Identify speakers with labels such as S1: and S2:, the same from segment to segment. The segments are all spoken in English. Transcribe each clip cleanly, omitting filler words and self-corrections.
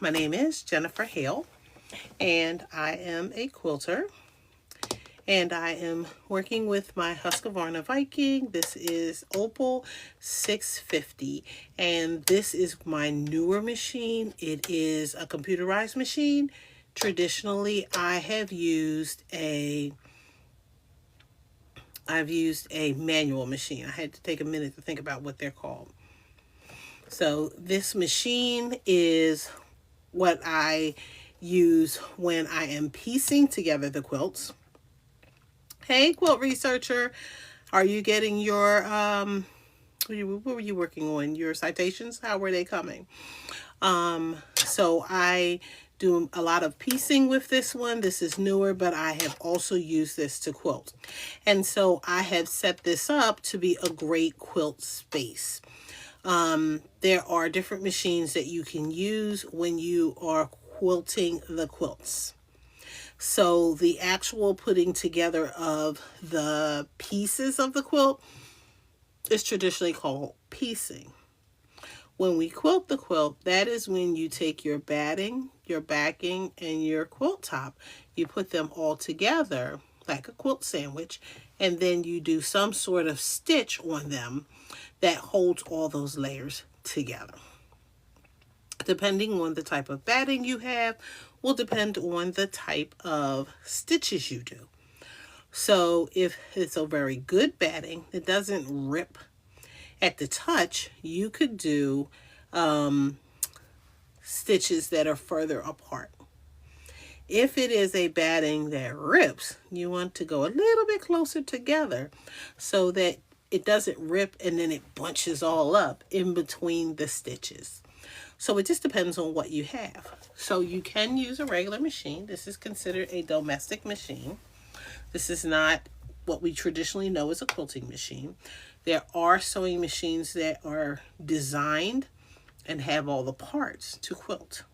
S1: My name is Jennifer Hale, and I am a quilter. And I am working with my Husqvarna Viking. This is Opal 650, and this is my newer machine. It is a computerized machine. Traditionally, I've used a manual machine. I had to take a minute to think about what they're called. So this machine is what I use when I am piecing together the quilts. Hey, quilt researcher, are you getting your what were you working on? Your citations? How were they coming? So I do a lot of piecing with this one. This is newer, but I have also used this to quilt. And so I have set this up to be a great quilt space. There are different machines that you can use when you are quilting the quilts. So the actual putting together of the pieces of the quilt is traditionally called piecing. When we quilt the quilt, that is when you take your batting, your backing, and your quilt top. You put them all together like a quilt sandwich, and then you do some sort of stitch on them that holds all those layers together. Depending on the type of batting you have, will depend on the type of stitches you do. So if it's a very good batting, it doesn't rip at the touch, you could do stitches that are further apart. If it is a batting that rips, you want to go a little bit closer together so that it doesn't rip and then it bunches all up in between the stitches. So it just depends on what you have. So you can use a regular machine. This is considered a domestic machine. This is not what we traditionally know as a quilting machine. There are sewing machines that are designed and have all the parts to quilt.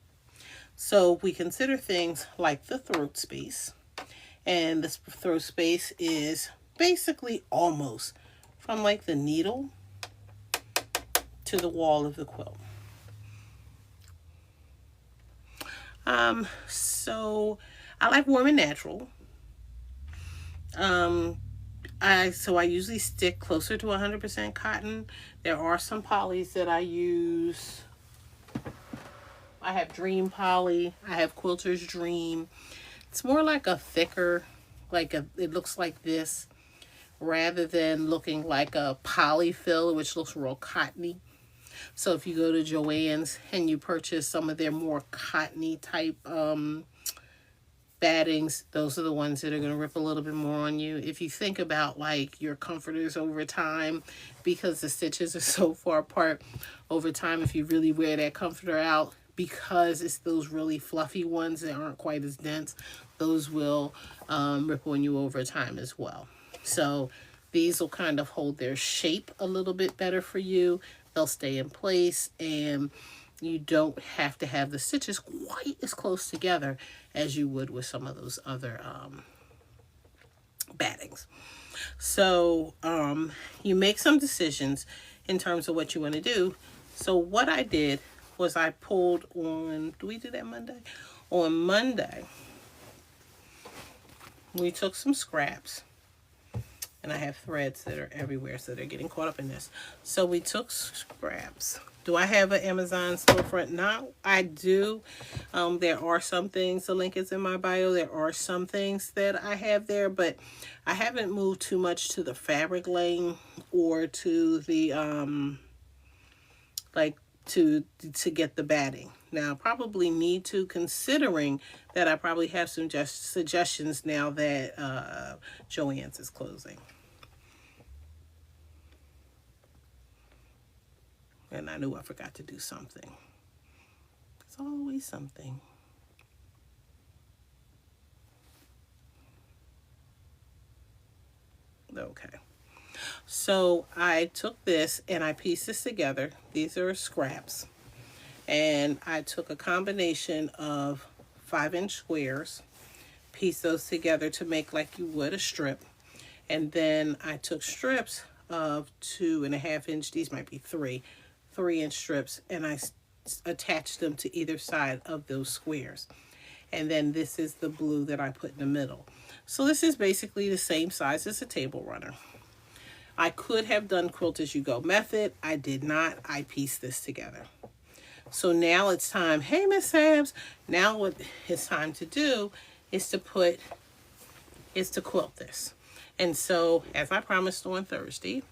S1: So we consider things like the throat space. And this throat space is basically almost from like the needle to the wall of the quilt. So I like warm and natural. I usually stick closer to 100% cotton. There are some polys that I use. I have Dream Poly. I have Quilter's Dream. It's more like a thicker, it looks like this, rather than looking like a polyfill, which looks real cottony. So if you go to Joann's and you purchase some of their more cottony type battings, those are the ones that are going to rip a little bit more on you. If you think about like your comforters over time, because the stitches are so far apart over time, if you really wear that comforter out, because it's those really fluffy ones that aren't quite as dense, those will rip on you over time as well. So these will kind of hold their shape a little bit better for you. They'll stay in place, and you don't have to have the stitches quite as close together as you would with some of those other battings. So you make some decisions in terms of what you want to do. So what I did was I pulled on, do we do that Monday? On Monday, we took some scraps, and I have threads that are everywhere, so they're getting caught up in this. So we took scraps. Do I have an Amazon storefront now? I do. There are some things, the link is in my bio. There are some things that I have there, but I haven't moved too much to the fabric lane or to the, to get the batting. Now, I probably need to, considering that I probably have some suggestions now that Joann's is closing. And I knew I forgot to do something. It's always something. Okay. So I took this and I pieced this together. These are scraps. And I took a combination of 5-inch squares, pieced those together to make like you would a strip. And then I took strips of 2.5-inch, these might be 3-inch strips, and I attach them to either side of those squares. And then this is the blue that I put in the middle. So this is basically the same size as a table runner. I could have done quilt as you go method. I did not. I pieced this together. So now it's time. Hey, Miss Sabs. Now what it's time to do is to quilt this. And so, as I promised on Thursday,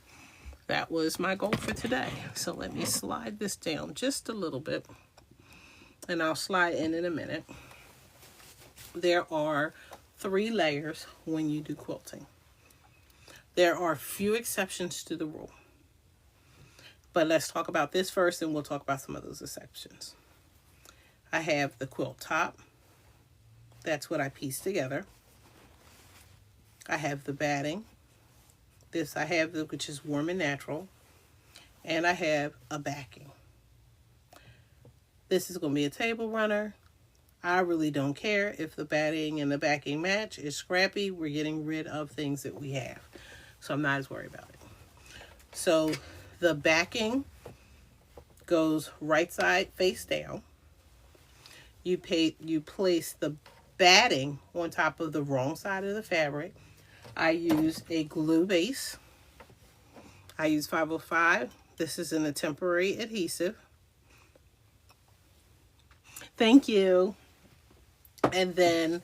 S1: that was my goal for today. So let me slide this down just a little bit, and I'll slide in a minute. There are 3 layers when you do quilting. There are few exceptions to the rule. But let's talk about this first, and we'll talk about some of those exceptions. I have the quilt top. That's what I pieced together. I have the batting. This I have, which is warm and natural. And I have a backing. This is going to be a table runner. I really don't care if the batting and the backing match. It's Scrappy. We're getting rid of things that we have. So I'm not as worried about it. So the backing goes right side face down. You place the batting on top of the wrong side of the fabric. I use a glue base. I use 505. This is in a temporary adhesive. Thank you. And then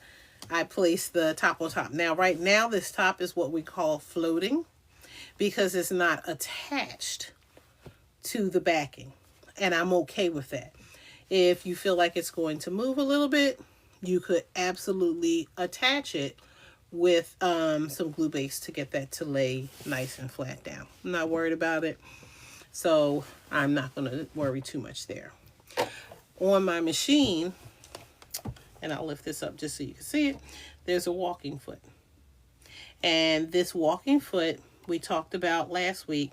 S1: I place the top on top. Now, right now, this top is what we call floating because it's not attached to the backing. And I'm okay with that. If you feel like it's going to move a little bit, you could absolutely attach it with some glue base to get that to lay nice and flat down. I'm not worried about it. So I'm not going to worry too much there. On my machine, and I'll lift this up just so you can see it, there's a walking foot. And this walking foot, we talked about last week,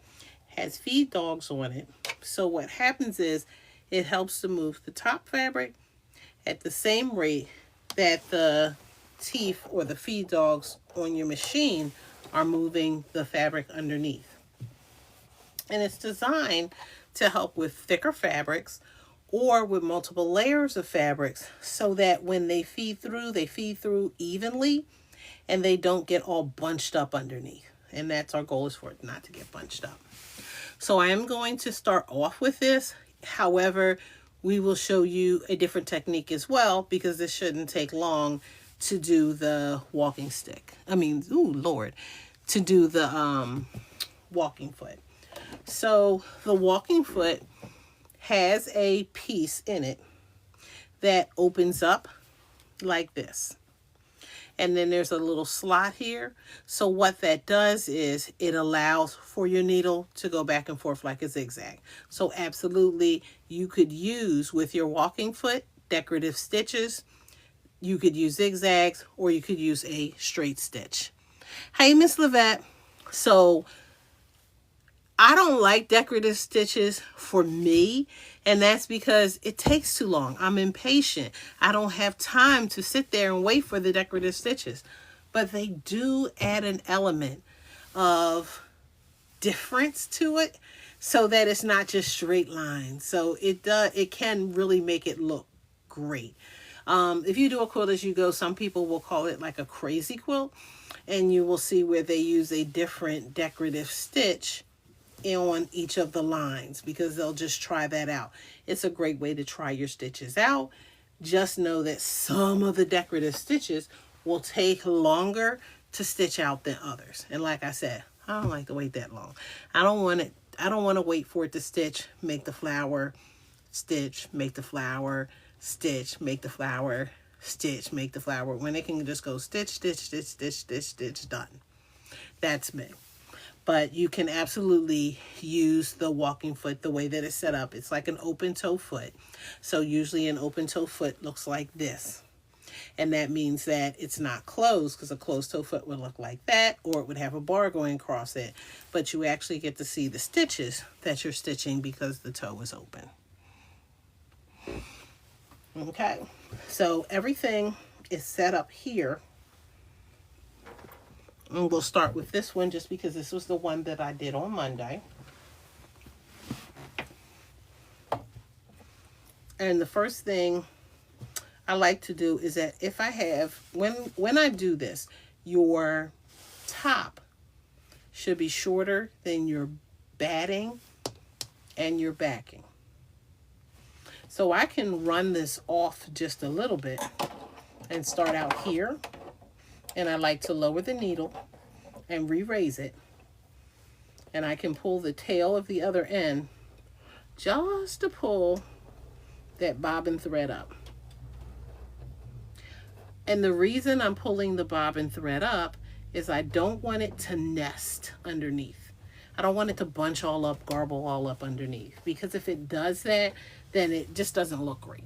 S1: has feed dogs on it. So what happens is it helps to move the top fabric at the same rate that the teeth or the feed dogs on your machine are moving the fabric underneath. And it's designed to help with thicker fabrics or with multiple layers of fabrics so that when they feed through evenly and they don't get all bunched up underneath. And that's our goal, is for it not to get bunched up. So I am going to start off with this. However, we will show you a different technique as well because this shouldn't take long to do the walking stick. I mean, ooh, Lord, to do the walking foot. So the walking foot has a piece in it that opens up like this. And then there's a little slot here. So what that does is it allows for your needle to go back and forth like a zigzag. So absolutely, you could use with your walking foot decorative stitches. You could use zigzags, or you could use a straight stitch. Hey, Miss Levette. So I don't like decorative stitches for me, and that's because it takes too long. I'm impatient. I don't have time to sit there and wait for the decorative stitches. But they do add an element of difference to it so that it's not just straight lines. So it can really make it look great. If you do a quilt as you go, some people will call it like a crazy quilt, and you will see where they use a different decorative stitch on each of the lines because they'll just try that out. It's a great way to try your stitches out. Just know that some of the decorative stitches will take longer to stitch out than others. And like I said, I don't like to wait that long. I don't want to wait for it to stitch, make the flower, stitch, make the flower, stitch, make the flower, stitch, make the flower, when it can just go stitch, stitch, stitch, stitch, stitch, stitch, done. That's me. But you can absolutely use the walking foot the way that it's set up. It's like an open toe foot. So usually an open toe foot looks like this. And that means that it's not closed, because a closed toe foot would look like that, or it would have a bar going across it. But you actually get to see the stitches that you're stitching because the toe is open. Okay, so everything is set up here. And we'll start with this one just because this was the one that I did on Monday. And the first thing I like to do is that if I have, when I do this, your top should be shorter than your batting and your backing. So I can run this off just a little bit and start out here. And I like to lower the needle and re-raise it. And I can pull the tail of the other end just to pull that bobbin thread up. And the reason I'm pulling the bobbin thread up is I don't want it to nest underneath. I don't want it to bunch all up, garble all up underneath, because if it does that, then it just doesn't look great.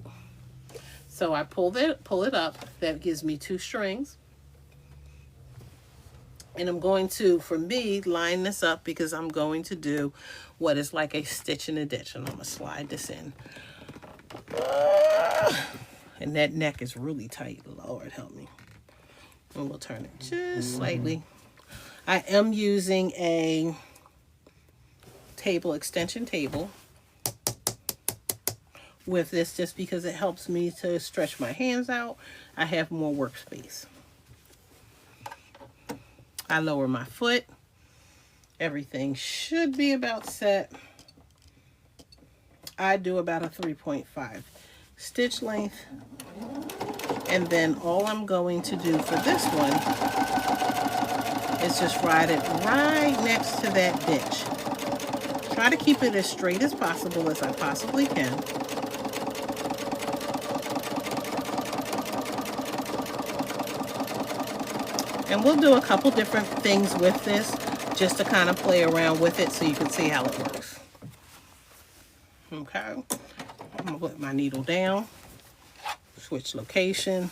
S1: So I pull it up. That gives me 2 strings. And I'm going to, for me, line this up because I'm going to do what is like a stitch in a ditch. And I'm going to slide this in. And that neck is really tight. Lord help me. And we'll turn it just slightly. I am using a extension table with this just because it helps me to stretch my hands out. I have more workspace. I lower my foot. Everything should be about set. I do about a 3.5 stitch length. And then all I'm going to do for this one is just ride it right next to that ditch. Try to keep it as straight as possible as I possibly can. And we'll do a couple different things with this just to kind of play around with it so you can see how it works. Okay, I'm gonna put my needle down, switch location,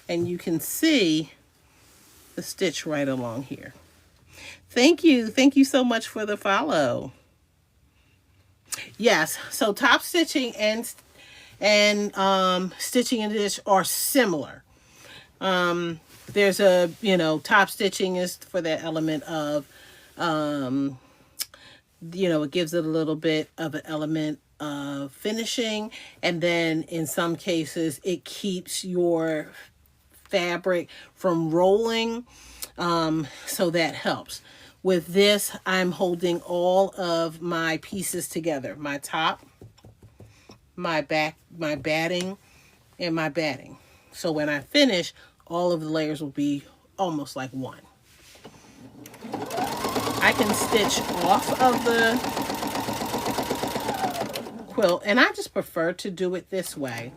S1: and you can see the stitch right along here. Thank you so much for the follow. Yes, so top stitching and stitching in the ditch are similar. There's a, top stitching is for that element of, it gives it a little bit of an element of finishing. And then in some cases, it keeps your fabric from rolling. So that helps. With this, I'm holding all of my pieces together. My top, my back, my batting, and my batting. So when I finish, all of the layers will be almost like one. I can stitch off of the quilt, and I just prefer to do it this way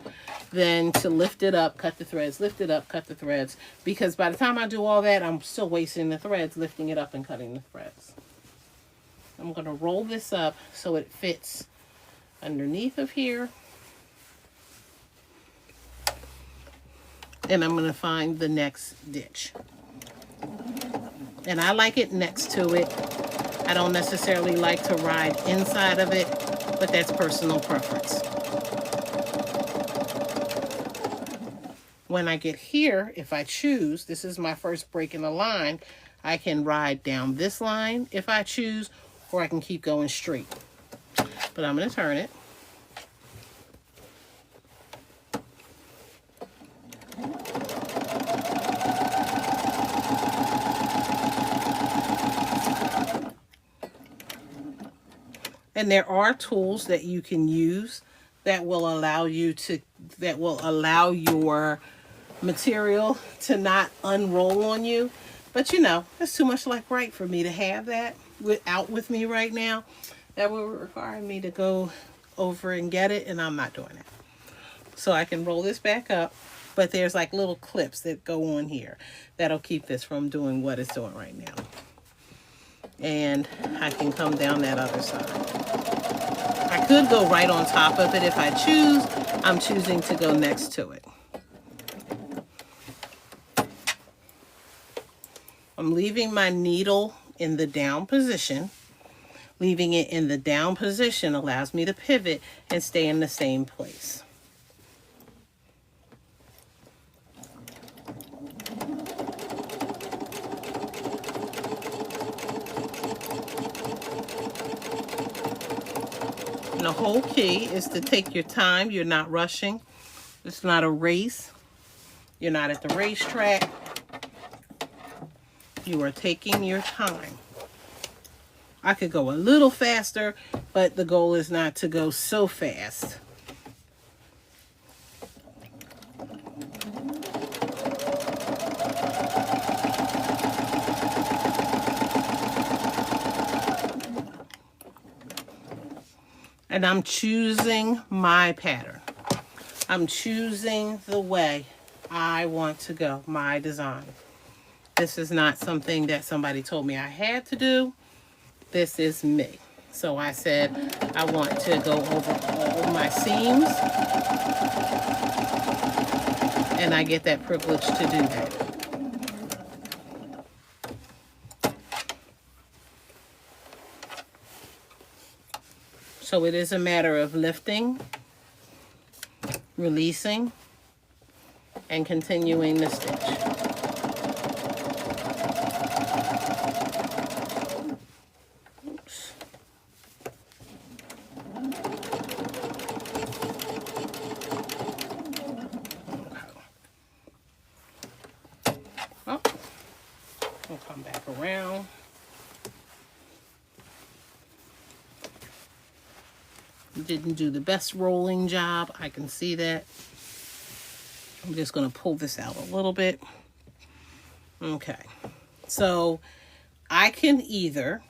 S1: than to lift it up, cut the threads, lift it up, cut the threads, because by the time I do all that, I'm still wasting the threads, lifting it up and cutting the threads. I'm going to roll this up so it fits underneath of here. And I'm going to find the next ditch. And I like it next to it. I don't necessarily like to ride inside of it, but that's personal preference. When I get here, if I choose, this is my first break in the line, I can ride down this line if I choose, or I can keep going straight. But I'm going to turn it. And there are tools that you can use that will allow you to, that will allow your material to not unroll on you. But it's too much like right for me to have that out with me right now. That will require me to go over and get it, and I'm not doing that. So I can roll this back up, but there's like little clips that go on here that'll keep this from doing what it's doing right now. And I can come down that other side. I could go right on top of it if I choose. I'm choosing to go next to it. I'm leaving my needle in the down position. Leaving it in the down position allows me to pivot and stay in the same place. the whole key is to take your time. You're not rushing. It's not a race. You're not at the racetrack. You are taking your time. I could go a little faster, but the goal is not to go so fast. And I'm choosing my pattern. I'm choosing the way I want to go, my design. This is not something that somebody told me I had to do. This is me. So I said I want to go over all my seams. And I get that privilege to do that. So it is a matter of lifting, releasing, and continuing the stitch. Oops. Oh, we'll come back around. Didn't do the best rolling job. I can see that. I'm just going to pull this out a little bit. Okay. So I can either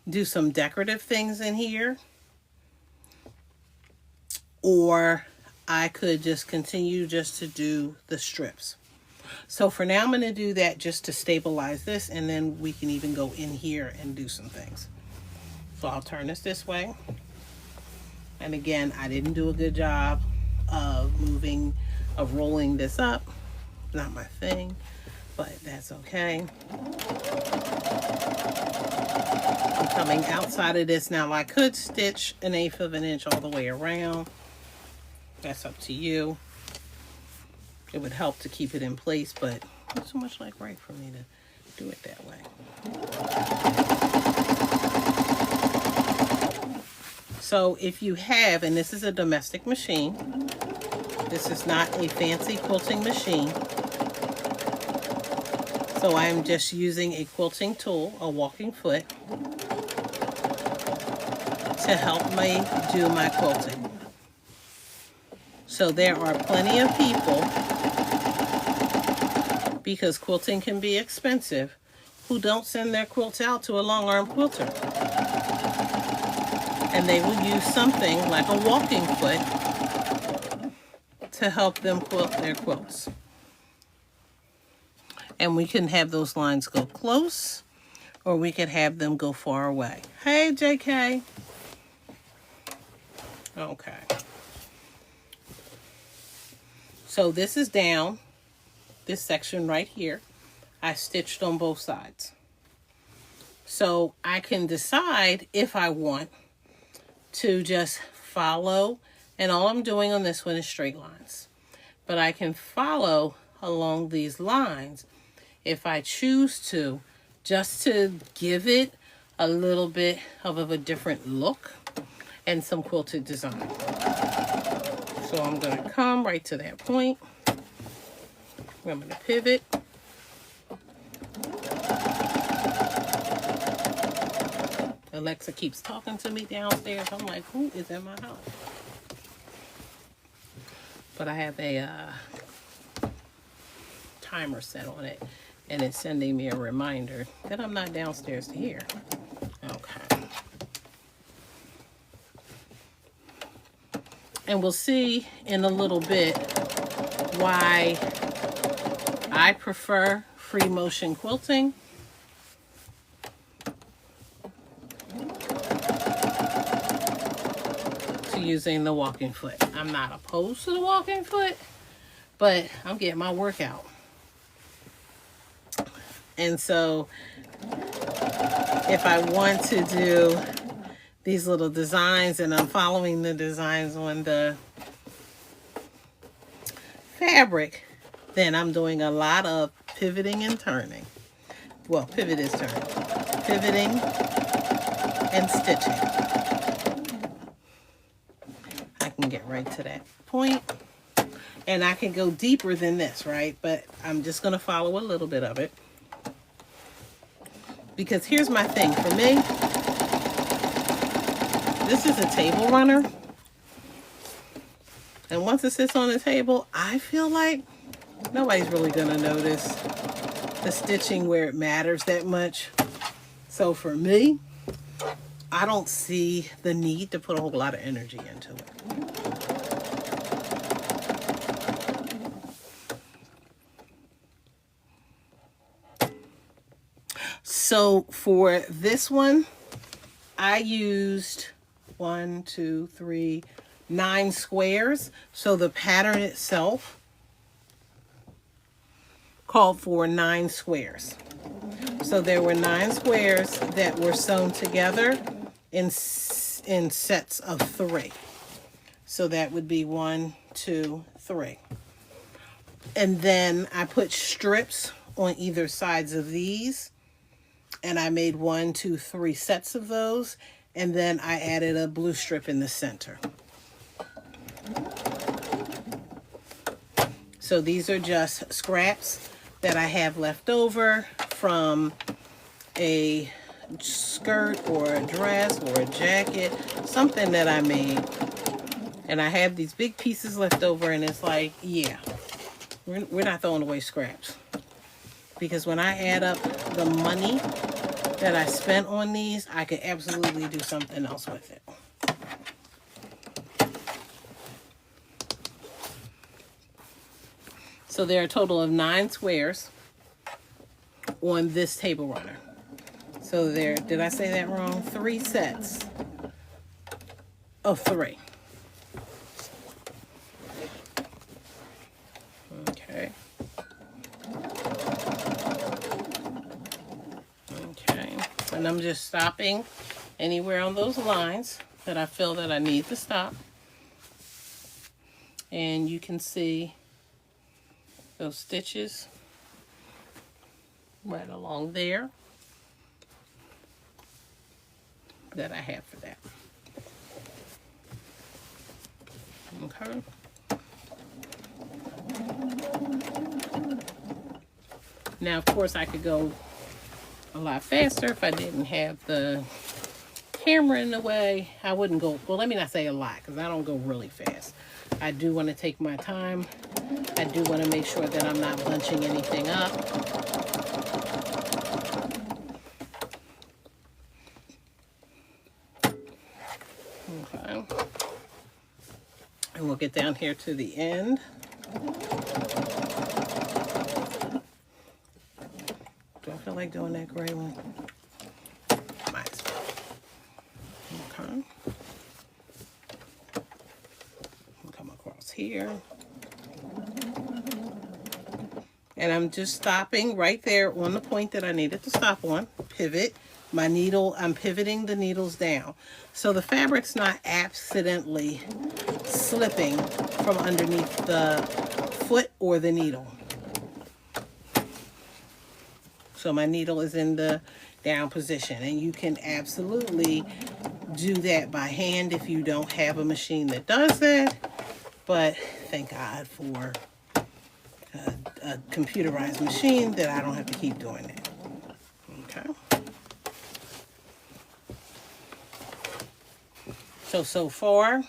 S1: do some decorative things in here, or I could just continue just to do the strips. So for now, I'm going to do that just to stabilize this, and then we can even go in here and do some things. So I'll turn this way. And again, I didn't do a good job of rolling this up. Not my thing, but that's okay. I'm coming outside of this. Now I could stitch 1/8 of an inch all the way around. That's up to you. It would help to keep it in place, but not so much like right for me to do it that way. So if you have, and this is a domestic machine, this is not a fancy quilting machine. So I'm just using a quilting tool, a walking foot, to help me do my quilting. So there are plenty of people, because quilting can be expensive, who don't send their quilts out to a long arm quilter. And they will use something like a walking foot to help them quilt their quilts. And we can have those lines go close, or we could have them go far away. Hey, JK. Okay. So this is down, this section right here. I stitched on both sides. So I can decide if I want to just follow, and all I'm doing on this one is straight lines. But I can follow along these lines if I choose to, just to give it a little bit of a different look and some quilted design. So I'm going to come right to that point. I'm going to pivot. Alexa keeps talking to me downstairs. I'm like, who is in my house? But I have a timer set on it, and it's sending me a reminder that I'm not downstairs to hear. Okay. And we'll see in a little bit why I prefer free motion quilting to using the walking foot. I'm not opposed to the walking foot, but I'm getting my workout. And so if I want to do these little designs, and I'm following the designs on the fabric, then I'm doing a lot of pivoting and turning. Well, pivot is turning. Pivoting and stitching. can get right to that point. And I can go deeper than this, right? But I'm just going to follow a little bit of it. Because here's my thing. For me, this is a table runner. And once it sits on the table, I feel like nobody's really going to notice the stitching where it matters that much. So for me, I don't see the need to put a whole lot of energy into it. So for this one, I used 9 squares. So the pattern itself called for 9 squares. So there were 9 squares that were sewn together in sets of 3. So that would be 1, 2, 3. And then I put strips on either sides of these. And I made 1, 2, 3 sets of those. And then I added a blue strip in the center. So these are just scraps that I have left over from a skirt or a dress or a jacket, something that I made. And I have these big pieces left over, and it's like, yeah, we're not throwing away scraps. Because when I add up the money that I spent on these, I could absolutely do something else with it. So there are a total of 9 squares on this table runner. So there, did I say that wrong? 3 sets of 3. Okay. Okay. And I'm just stopping anywhere on those lines that I feel that I need to stop. And you can see those stitches right along there that I have for that. Okay. Now, of course, I could go a lot faster if I didn't have the camera in the way. I wouldn't go, well, let me not say a lot, because I don't go really fast. I do want to take my time. I do want to make sure that I'm not bunching anything up. Okay. And we'll get down here to the end. Do I feel like doing that gray one? Might as well. Okay. We'll come across here. And I'm just stopping right there on the point that I needed to stop on. Pivot. My needle, I'm pivoting the needles down. So the fabric's not accidentally slipping from underneath the foot or the needle. So my needle is in the down position. And you can absolutely do that by hand if you don't have a machine that does that. But thank God for a computerized machine that I don't have to keep doing that. Okay. So far,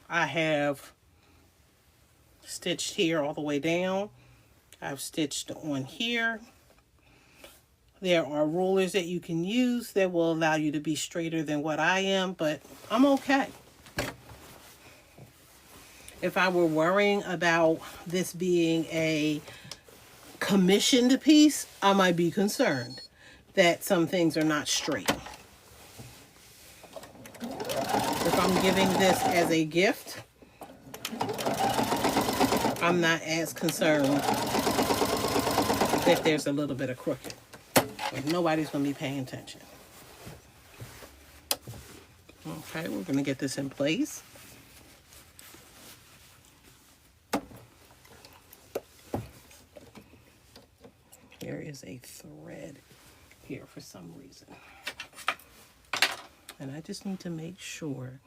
S1: I have stitched here all the way down. I've stitched on here. There are rulers that you can use that will allow you to be straighter than what I am, but I'm okay. If I were worrying about this being a commissioned piece, I might be concerned that some things are not straight. If I'm giving this as a gift, I'm not as concerned that there's a little bit of crooked. Like nobody's going to be paying attention. Okay, we're going to get this in place. There is a thread here for some reason. And I just need to make sure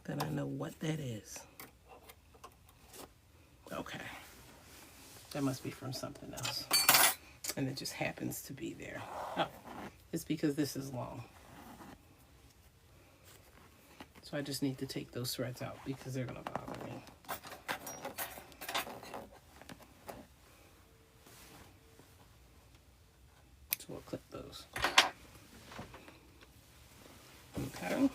S1: that I know what that is. Okay. That must be from something else. And it just happens to be there. Oh, it's because this is long. So I just need to take those threads out because they're going to bother me. So we'll clip those. Okay.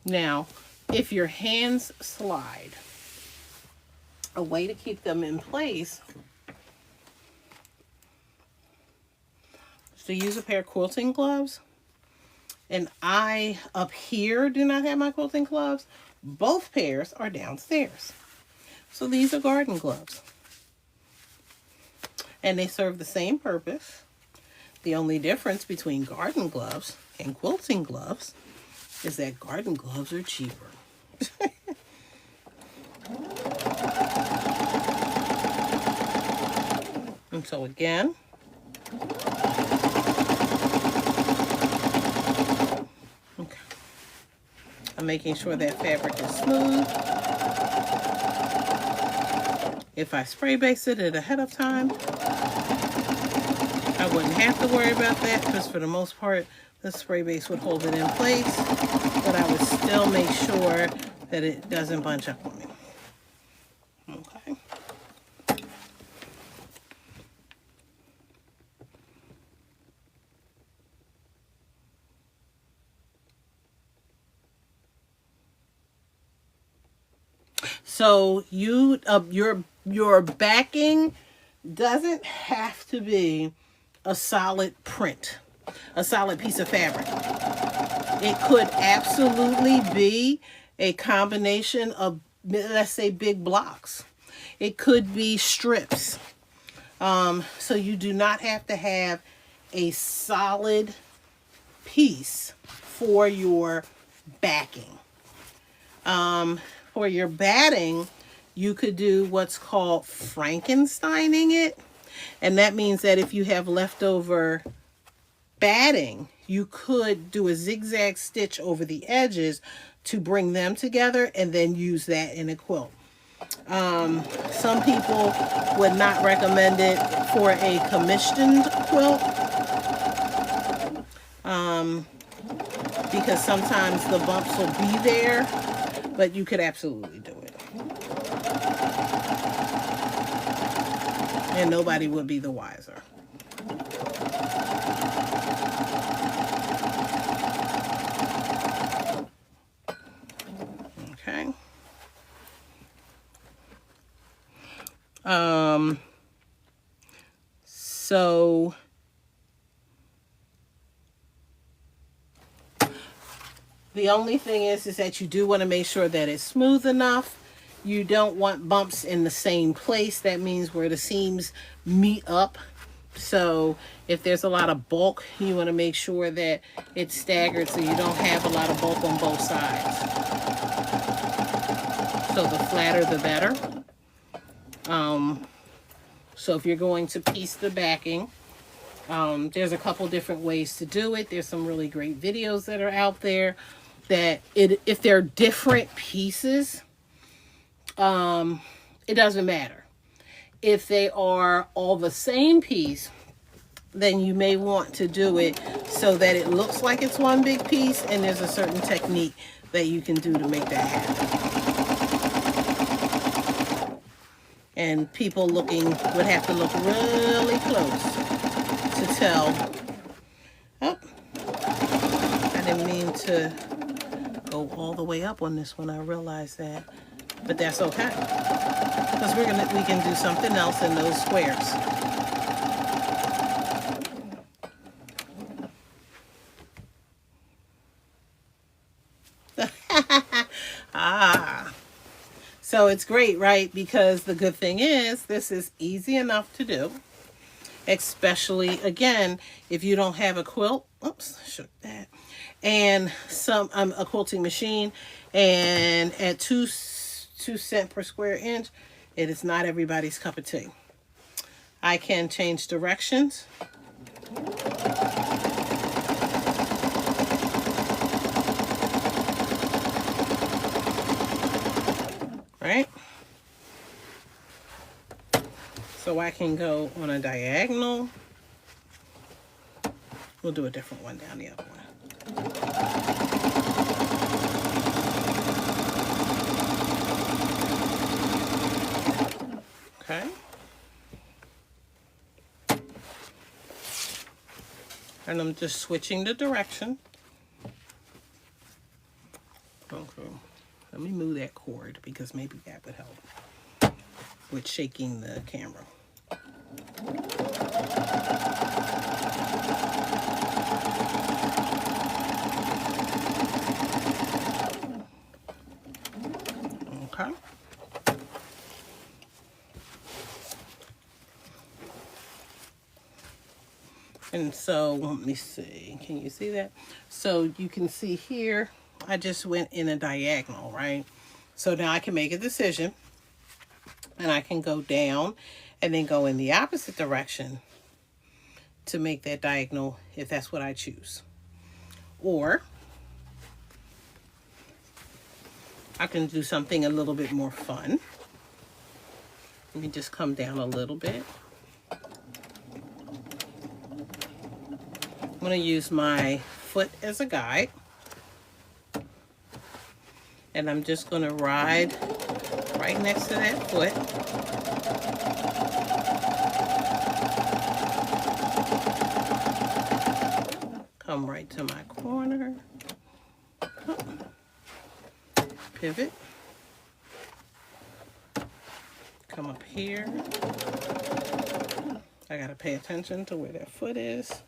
S1: Now, if your hands slide, a way to keep them in place is to use a pair of quilting gloves. And I, up here, do not have my quilting gloves. Both pairs are downstairs. So these are garden gloves. And they serve the same purpose. The only difference between garden gloves and quilting gloves is that garden gloves are cheaper. And so again, okay, I'm making sure that fabric is smooth. If I spray base it ahead of time, I wouldn't have to worry about that because for the most part, the spray base would hold it in place, but I would still make sure that it doesn't bunch up on me. Okay. So your backing doesn't have to be a solid print, a solid piece of fabric. It could absolutely be a combination of, let's say, big blocks. It could be strips. So you do not have to have a solid piece for your backing. For your batting, you could do what's called Frankensteining it. And that means that if you have leftover batting, you could do a zigzag stitch over the edges to bring them together and then use that in a quilt. Some people would not recommend it for a commissioned quilt because sometimes the bumps will be there, but you could absolutely do it. And nobody would be the wiser. Okay. So the only thing is that you do want to make sure that it's smooth enough. You don't want bumps in the same place. That means where the seams meet up. So if there's a lot of bulk, you want to make sure that it's staggered so you don't have a lot of bulk on both sides. So the flatter the better. So if you're going to piece the backing, there's a couple different ways to do it. There's some really great videos that are out there that if they're different pieces, it doesn't matter. If they are all the same piece, then you may want to do it so that it looks like it's one big piece, and there's a certain technique that you can do to make that happen. And people would have to look really close to tell. Oh, I didn't mean to go all the way up on this one. I realized that. But that's okay, because we can do something else in those squares. So it's great, right? Because the good thing is this is easy enough to do, especially again if you don't have a quilt. Oops, shook that. And a quilting machine, and at 2 cents per square inch, it is not everybody's cup of tea. I can change directions. So I can go on a diagonal. We'll do a different one down the other one. Okay. And I'm just switching the direction. Okay. Let me move that cord because maybe that would help with shaking the camera. Okay. And so, let me see. Can you see that? So you can see here, I just went in a diagonal, right? So now I can make a decision. And I can go down and then go in the opposite direction to make that diagonal if that's what I choose. Or I can do something a little bit more fun. Let me just come down a little bit. I'm going to use my foot as a guide. And I'm just going to ride right next to that foot. Come right to my corner. Pivot. Come up here. I gotta pay attention to where that foot is.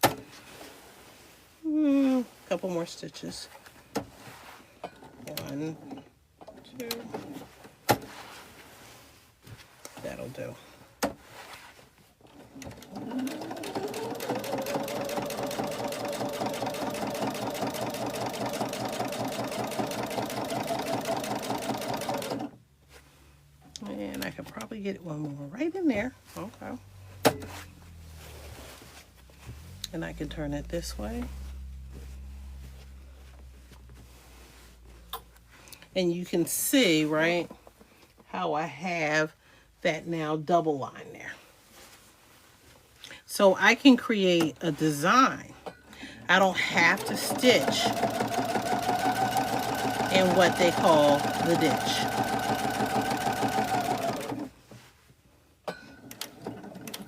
S1: Couple more stitches. 1, 2. That'll do. And I could probably get one more right in there. Okay. And I can turn it this way. And you can see, right, how I have that now double line there. So I can create a design. I don't have to stitch in what they call the ditch.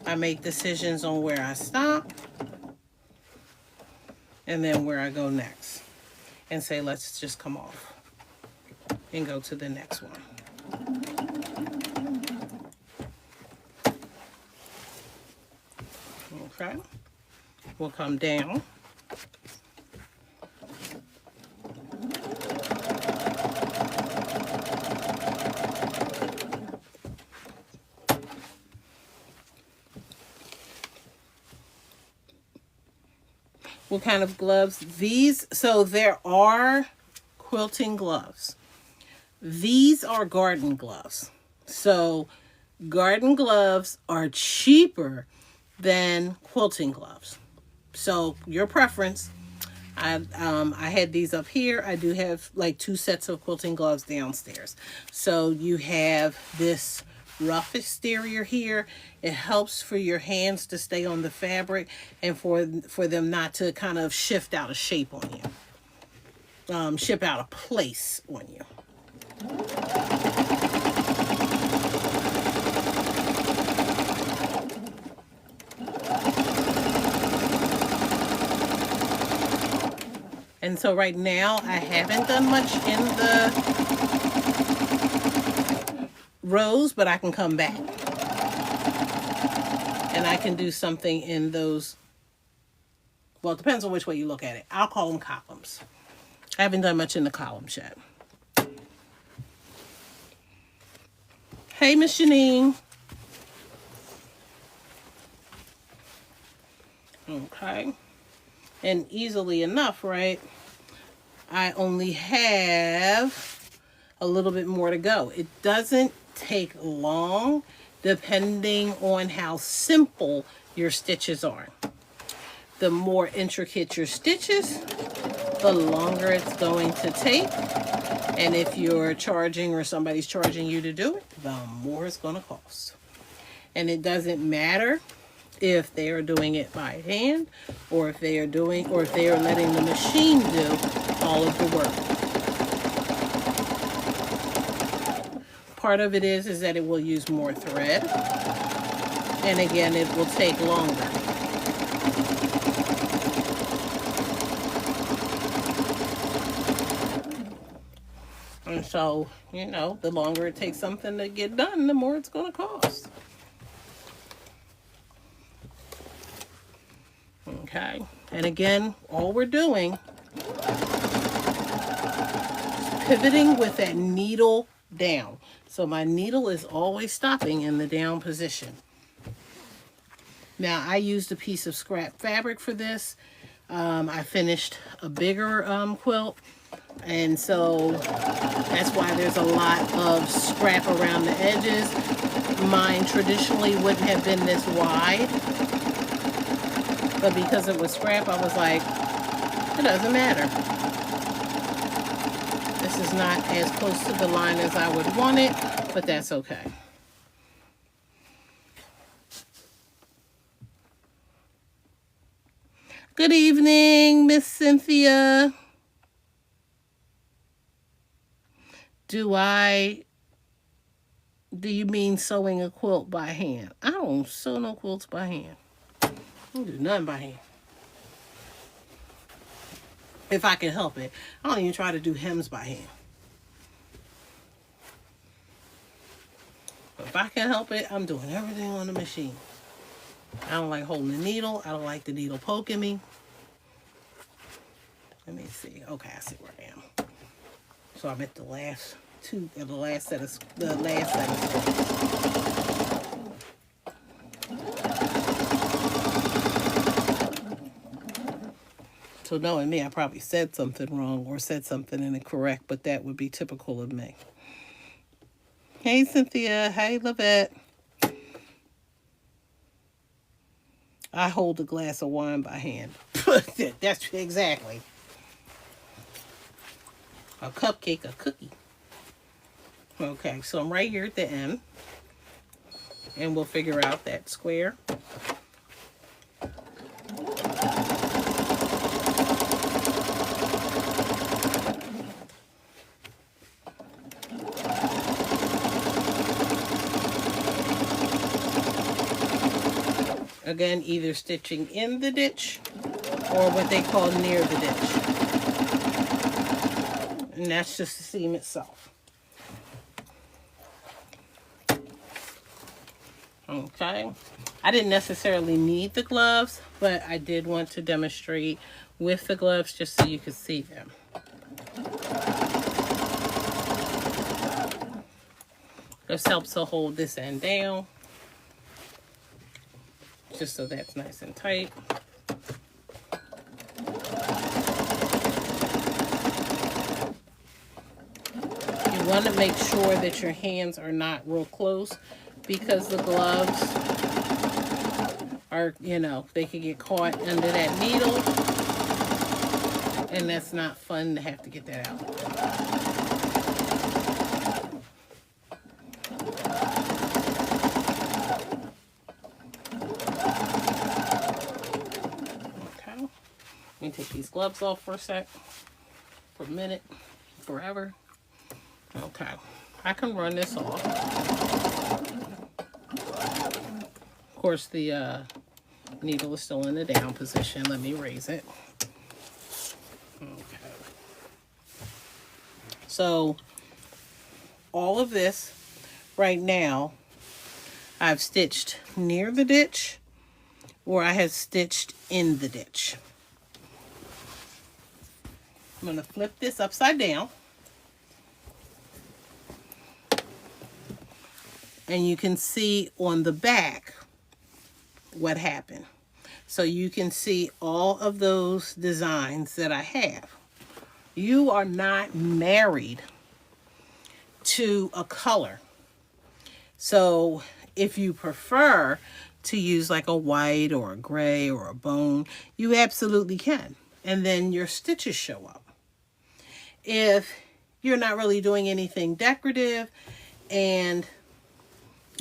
S1: I make decisions on where I stop and then where I go next and say, let's just come off and go to the next one. Okay, we'll come down. What kind of gloves? These, so there are quilting gloves. These are garden gloves. So garden gloves are cheaper than quilting gloves. So your preference. I had these up here. I do have like 2 sets of quilting gloves downstairs. So you have this rough exterior here. It helps for your hands to stay on the fabric and for them not to kind of shift out of shape on you. Ship out of place on you. And so right now I haven't done much in the rows, but I can come back. And I can do something in those, well, it depends on which way you look at it. I'll call them columns. I haven't done much in the columns yet. Hey, Miss Janine. Okay. And easily enough, right? I only have a little bit more to go. It doesn't take long depending on how simple your stitches are. The more intricate your stitches, the longer it's going to take. And if you're charging or somebody's charging you to do it, the more it's going to cost. And it doesn't matter if they are doing it by hand or if they are letting the machine do all of the work. Part of it is that it will use more thread. And again, it will take longer. And so, you know, the longer it takes something to get done, the more it's going to cost. Okay. And again, all we're doing is pivoting with that needle down. So my needle is always stopping in the down position. Now, I used a piece of scrap fabric for this. I finished a bigger quilt. And so that's why there's a lot of scrap around the edges. Mine traditionally wouldn't have been this wide. But because it was scrap, I was like, it doesn't matter. This is not as close to the line as I would want it, but that's okay. Good evening, Miss Cynthia. Do you mean sewing a quilt by hand? I don't sew no quilts by hand. I don't do nothing by hand. If I can help it. I don't even try to do hems by hand. But if I can help it, I'm doing everything on the machine. I don't like holding the needle. I don't like the needle poking me. Let me see. Okay, I see where I am. So I'm at the last set of scrolls. So knowing me, I probably said something wrong or said something incorrect, but that would be typical of me. Hey, Cynthia. Hey, Lavette. I hold a glass of wine by hand. That's exactly. A cupcake, a cookie. Okay, so I'm right here at the end. And we'll figure out that square. Again, either stitching in the ditch or what they call near the ditch. And that's just the seam itself. Okay. I didn't necessarily need the gloves, but I did want to demonstrate with the gloves just so you could see them. This helps to hold this end down. Just so that's nice and tight. You want to make sure that your hands are not real close because the gloves are, you know, they can get caught under that needle. And that's not fun to have to get that out. Let me take these gloves off for a sec, for a minute, forever. Okay, I can run this off. Of course, the needle is still in the down position. Let me raise it. Okay. So, all of this right now, I've stitched near the ditch, or I have stitched in the ditch. I'm going to flip this upside down. And you can see on the back what happened. So you can see all of those designs that I have. You are not married to a color. So if you prefer to use like a white or a gray or a bone, you absolutely can. And then your stitches show up. If you're not really doing anything decorative and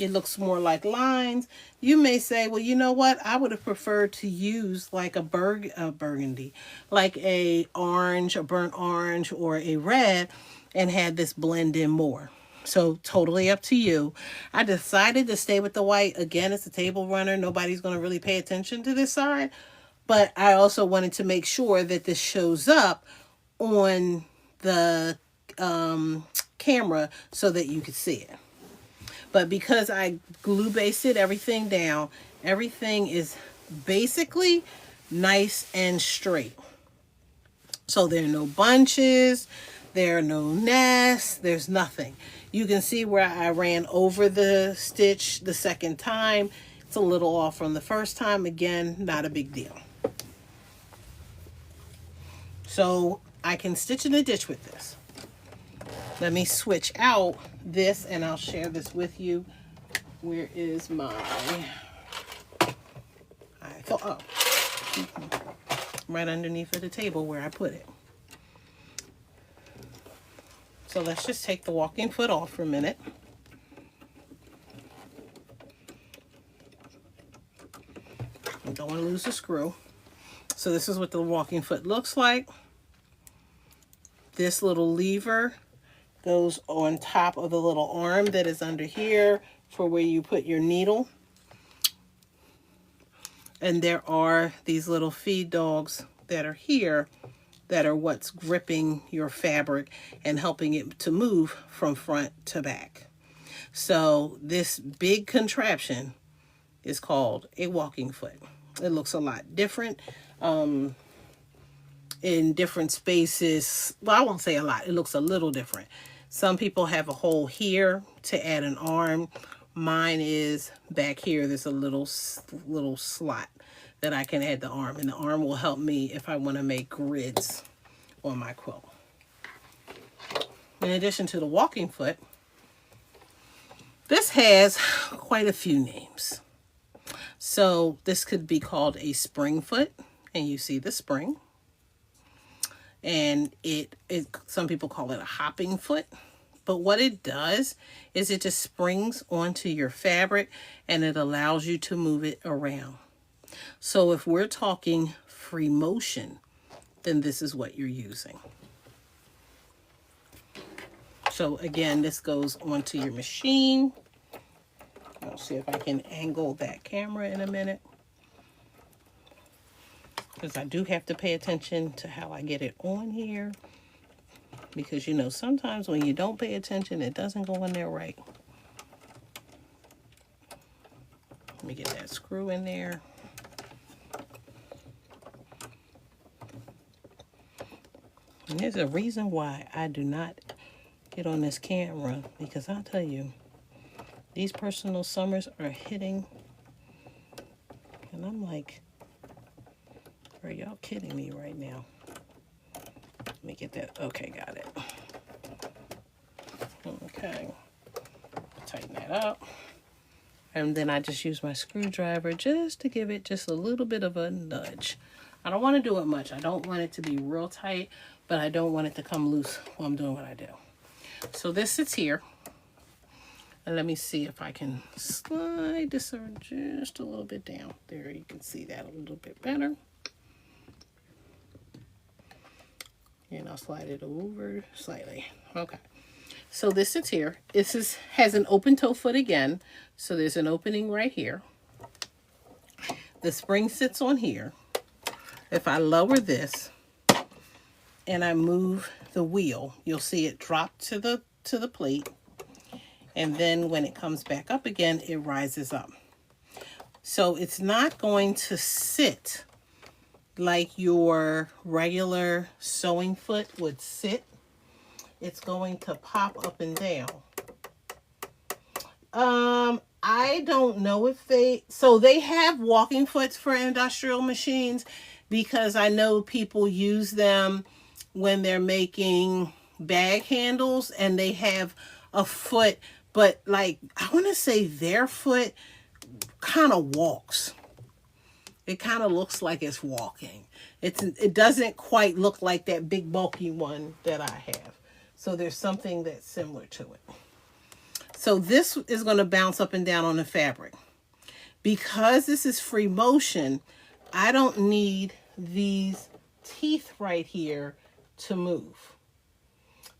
S1: it looks more like lines. You may say, well, you know what? I would have preferred to use like a burgundy, like a orange, a burnt orange, or a red, and had this blend in more. So totally up to you. I decided to stay with the white. Again, it's a table runner. Nobody's going to really pay attention to this side. But I also wanted to make sure that this shows up on the camera so that you could see it. But because I glue basted everything down, everything is basically nice and straight. So there are no bunches, there are no nests, there's nothing. You can see where I ran over the stitch the second time. It's a little off from the first time. Again, not a big deal. So I can stitch in a ditch with this. Let me switch out this and I'll share this with you. Where is my, right underneath of the table where I put it. So let's just take the walking foot off for a minute. I don't want to lose the screw. So this is what the walking foot looks like. This little lever goes on top of the little arm that is under here for where you put your needle. And there are these little feed dogs that are here that are what's gripping your fabric and helping it to move from front to back. So this big contraption is called a walking foot. It looks a lot different in different spaces. Well, I won't say a lot. It looks a little different. Some people have a hole here to add an arm. Mine is back here. There's a little slot that I can add the arm. And the arm will help me if I want to make grids on my quilt. In addition to the walking foot, this has quite a few names. So this could be called a spring foot. And you see the spring. And some people call it a hopping foot. But what it does is it just springs onto your fabric and it allows you to move it around. So if we're talking free motion, then this is what you're using. So again, this goes onto your machine. I'll see if I can angle that camera in a minute, because I do have to pay attention to how I get it on here. Because, you know, sometimes when you don't pay attention, it doesn't go in there right. Let me get that screw in there. And there's a reason why I do not get on this camera, because I'll tell you, these personal summers are hitting. And I'm like, are y'all kidding me right now? Let me get that. Okay, got it. Okay. Tighten that up. And then I just use my screwdriver just to give it just a little bit of a nudge. I don't want to do it much. I don't want it to be real tight, but I don't want it to come loose while I'm doing what I do. So this sits here. And let me see if I can slide this just a little bit down. There, you can see that a little bit better. And I'll slide it over slightly. Okay. So this sits here. This has an open toe foot again. So there's an opening right here. The spring sits on here. If I lower this and I move the wheel, you'll see it drop to the plate. And then when it comes back up again, it rises up. So it's not going to sit like your regular sewing foot would sit. It's going to pop up and down. I don't know if they have walking foots for industrial machines, because I know people use them when they're making bag handles and they have a foot, but like, I want to say their foot kind of walks. It kind of looks like it's walking. It doesn't quite look like that big bulky one that I have. So there's something that's similar to it. So this is going to bounce up and down on the fabric. Because this is free motion, I don't need these teeth right here to move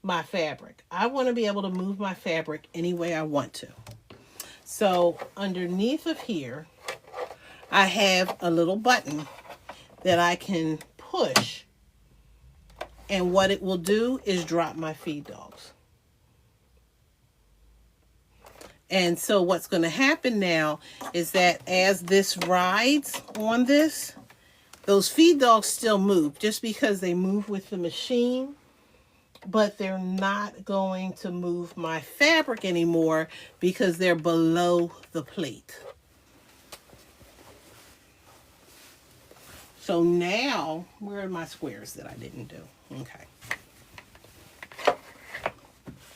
S1: my fabric. I want to be able to move my fabric any way I want to. So underneath of here, I have a little button that I can push, and what it will do is drop my feed dogs. And so what's going to happen now is that as this rides on this, those feed dogs still move just because they move with the machine, but they're not going to move my fabric anymore because they're below the plate. So now, where are my squares that I didn't do? Okay.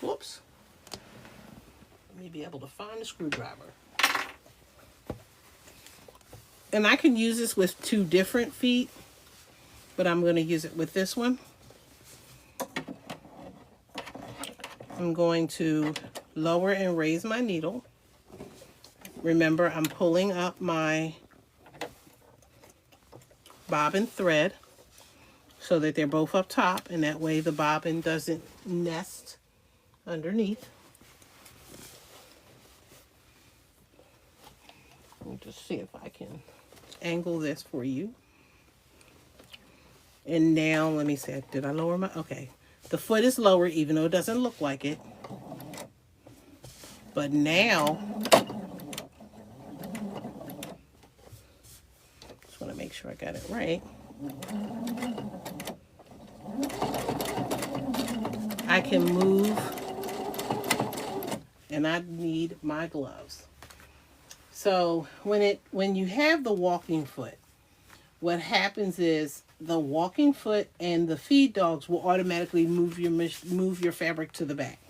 S1: Whoops. Let me be able to find a screwdriver. And I can use this with 2 different feet, but I'm going to use it with this one. I'm going to lower and raise my needle. Remember, I'm pulling up my bobbin thread so that they're both up top, and that way the bobbin doesn't nest underneath. Let me just see if I can angle this for you. And now, let me see, did I lower my, okay. The foot is lower even though it doesn't look like it. But now, just want to make sure I got it right. I can move, and I need my gloves. So when you have the walking foot, what happens is the walking foot and the feed dogs will automatically move your fabric to the back.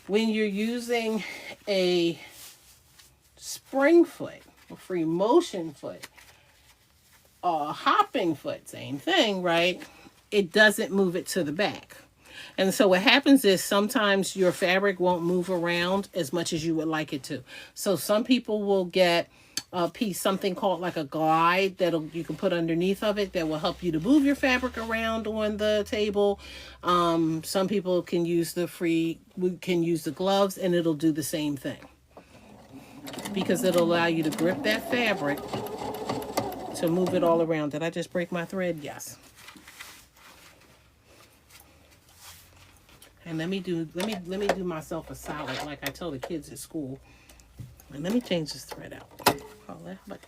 S1: When you're using a spring foot, a free motion foot, a hopping foot, same thing, right? It doesn't move it to the back. And so what happens is sometimes your fabric won't move around as much as you would like it to. So some people will get a piece, something called like a glide that you can put underneath of it that will help you to move your fabric around on the table. Some people can use the gloves, and it'll do the same thing because it'll allow you to grip that fabric to move it all around. Did I just break my thread? Yes. And let me do myself a solid like I tell the kids at school. And let me change this thread out. Oh, how about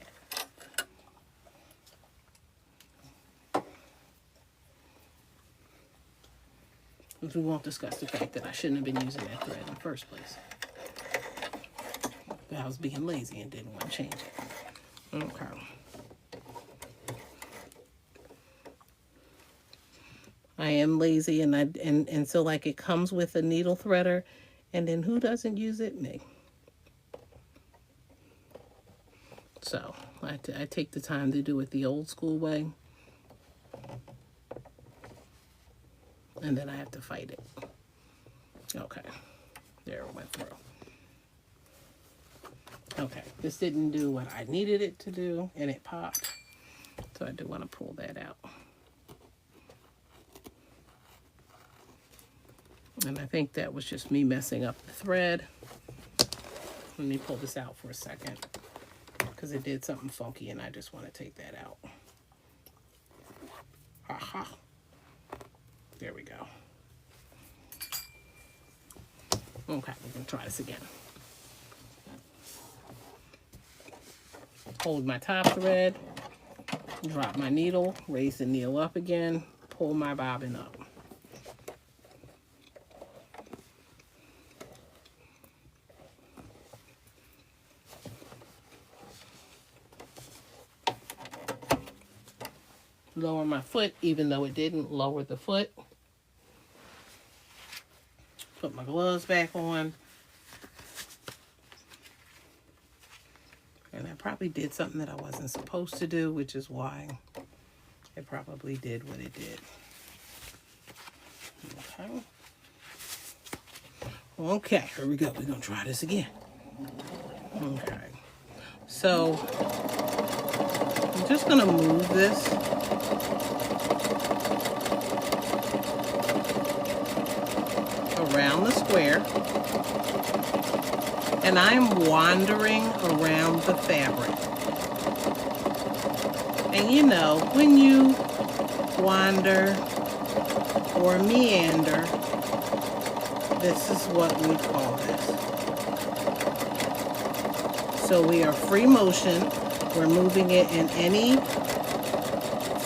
S1: that? Because we won't discuss the fact that I shouldn't have been using that thread in the first place. But I was being lazy and didn't want to change it. Okay. I am lazy, and so like it comes with a needle threader, and then who doesn't use it? Me. So I take the time to do it the old school way, and then I have to fight it. Okay, there it went through. Okay, this didn't do what I needed it to do, and it popped, so I do want to pull that out. And I think that was just me messing up the thread. Let me pull this out for a second because it did something funky and I just want to take that out. Aha. There we go. Okay, we're going to try this again. Hold my top thread, drop my needle, raise the needle up again, pull my bobbin up. Lower my foot, even though it didn't lower the foot. Put my gloves back on. And I probably did something that I wasn't supposed to do, which is why it probably did what it did. Okay. Okay, here we go. We're going to try this again. Okay. So, I'm just going to move this around the square. And I'm wandering around the fabric. And you know, when you wander or meander, this is what we call this. So we are free motion. We're moving it in any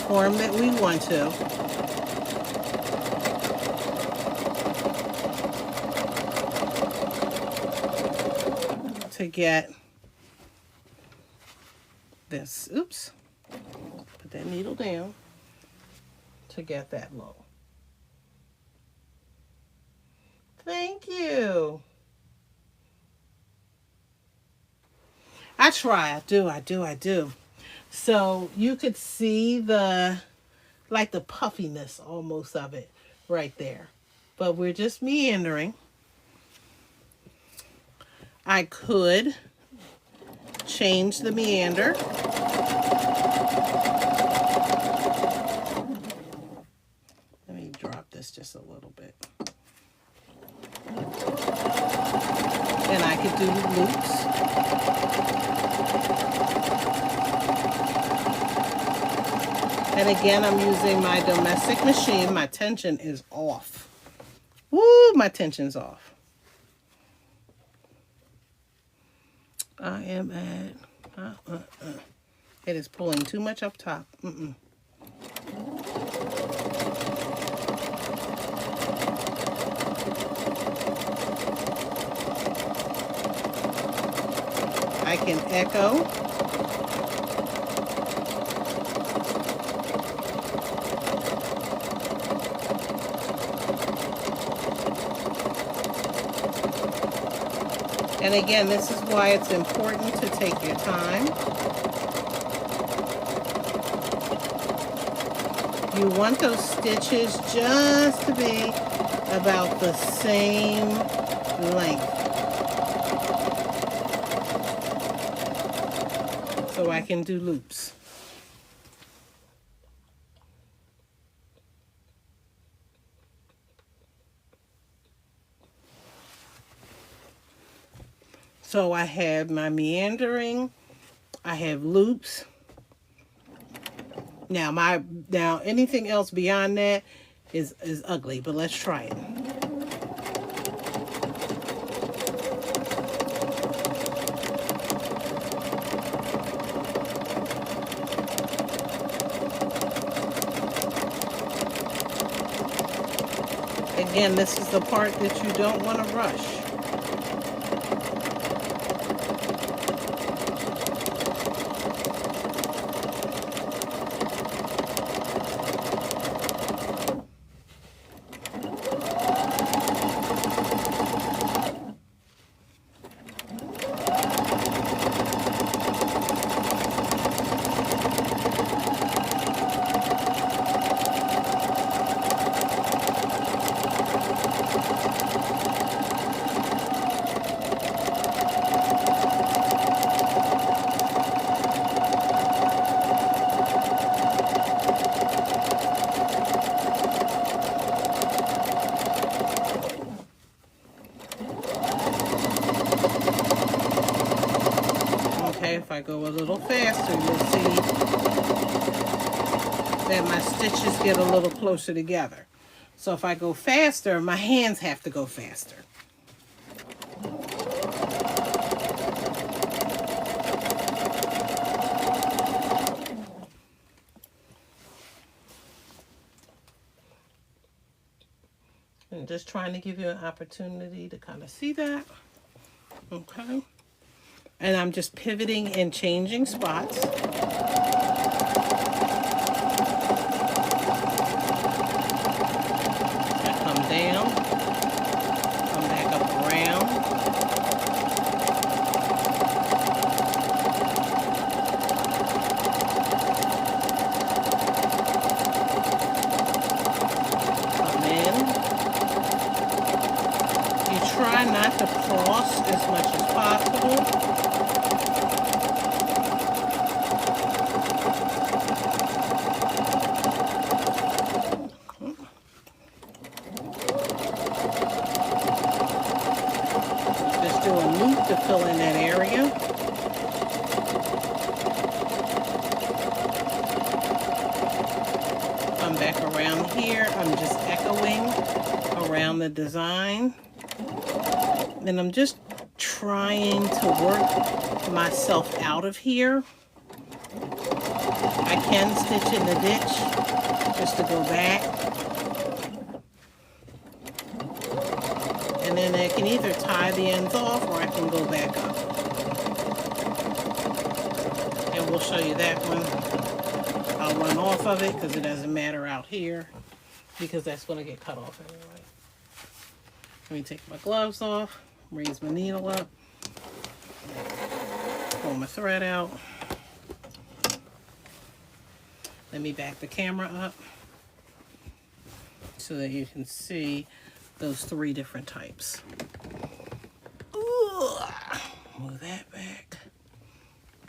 S1: form that we want to get this. Oops. Put that needle down to get that low. Thank you. I try. I do. So you could see the, like the puffiness almost of it right there. But we're just meandering. I could change the meander. Let me drop this just a little bit. And I could do loops. And again, I'm using my domestic machine. My tension is off. Woo, my tension's off. I am at, it is pulling too much up top. I can echo. And again, this is why it's important to take your time. You want those stitches just to be about the same length. So I can do loops. So I have my meandering, I have loops. Now anything else beyond that is ugly, but let's try it. Again, this is the part that you don't want to rush. If I go a little faster, you'll see that my stitches get a little closer together. So if I go faster, my hands have to go faster. And just trying to give you an opportunity to kind of see that. Okay. And I'm just pivoting and changing spots. I come down, come back up around. Come in. You try just do a loop to fill in that area. Come back around here. I'm just echoing around the design. And I'm just trying to work myself out of here. I can stitch in the ditch just to go back. And then I can either tie the ends off or I can go back up. And we'll show you that one. I'll run off of it because it doesn't matter out here because that's going to get cut off anyway. Let me take my gloves off, raise my needle up, pull my thread out. Let me back the camera up so that you can see those 3 different types. Ooh, move that back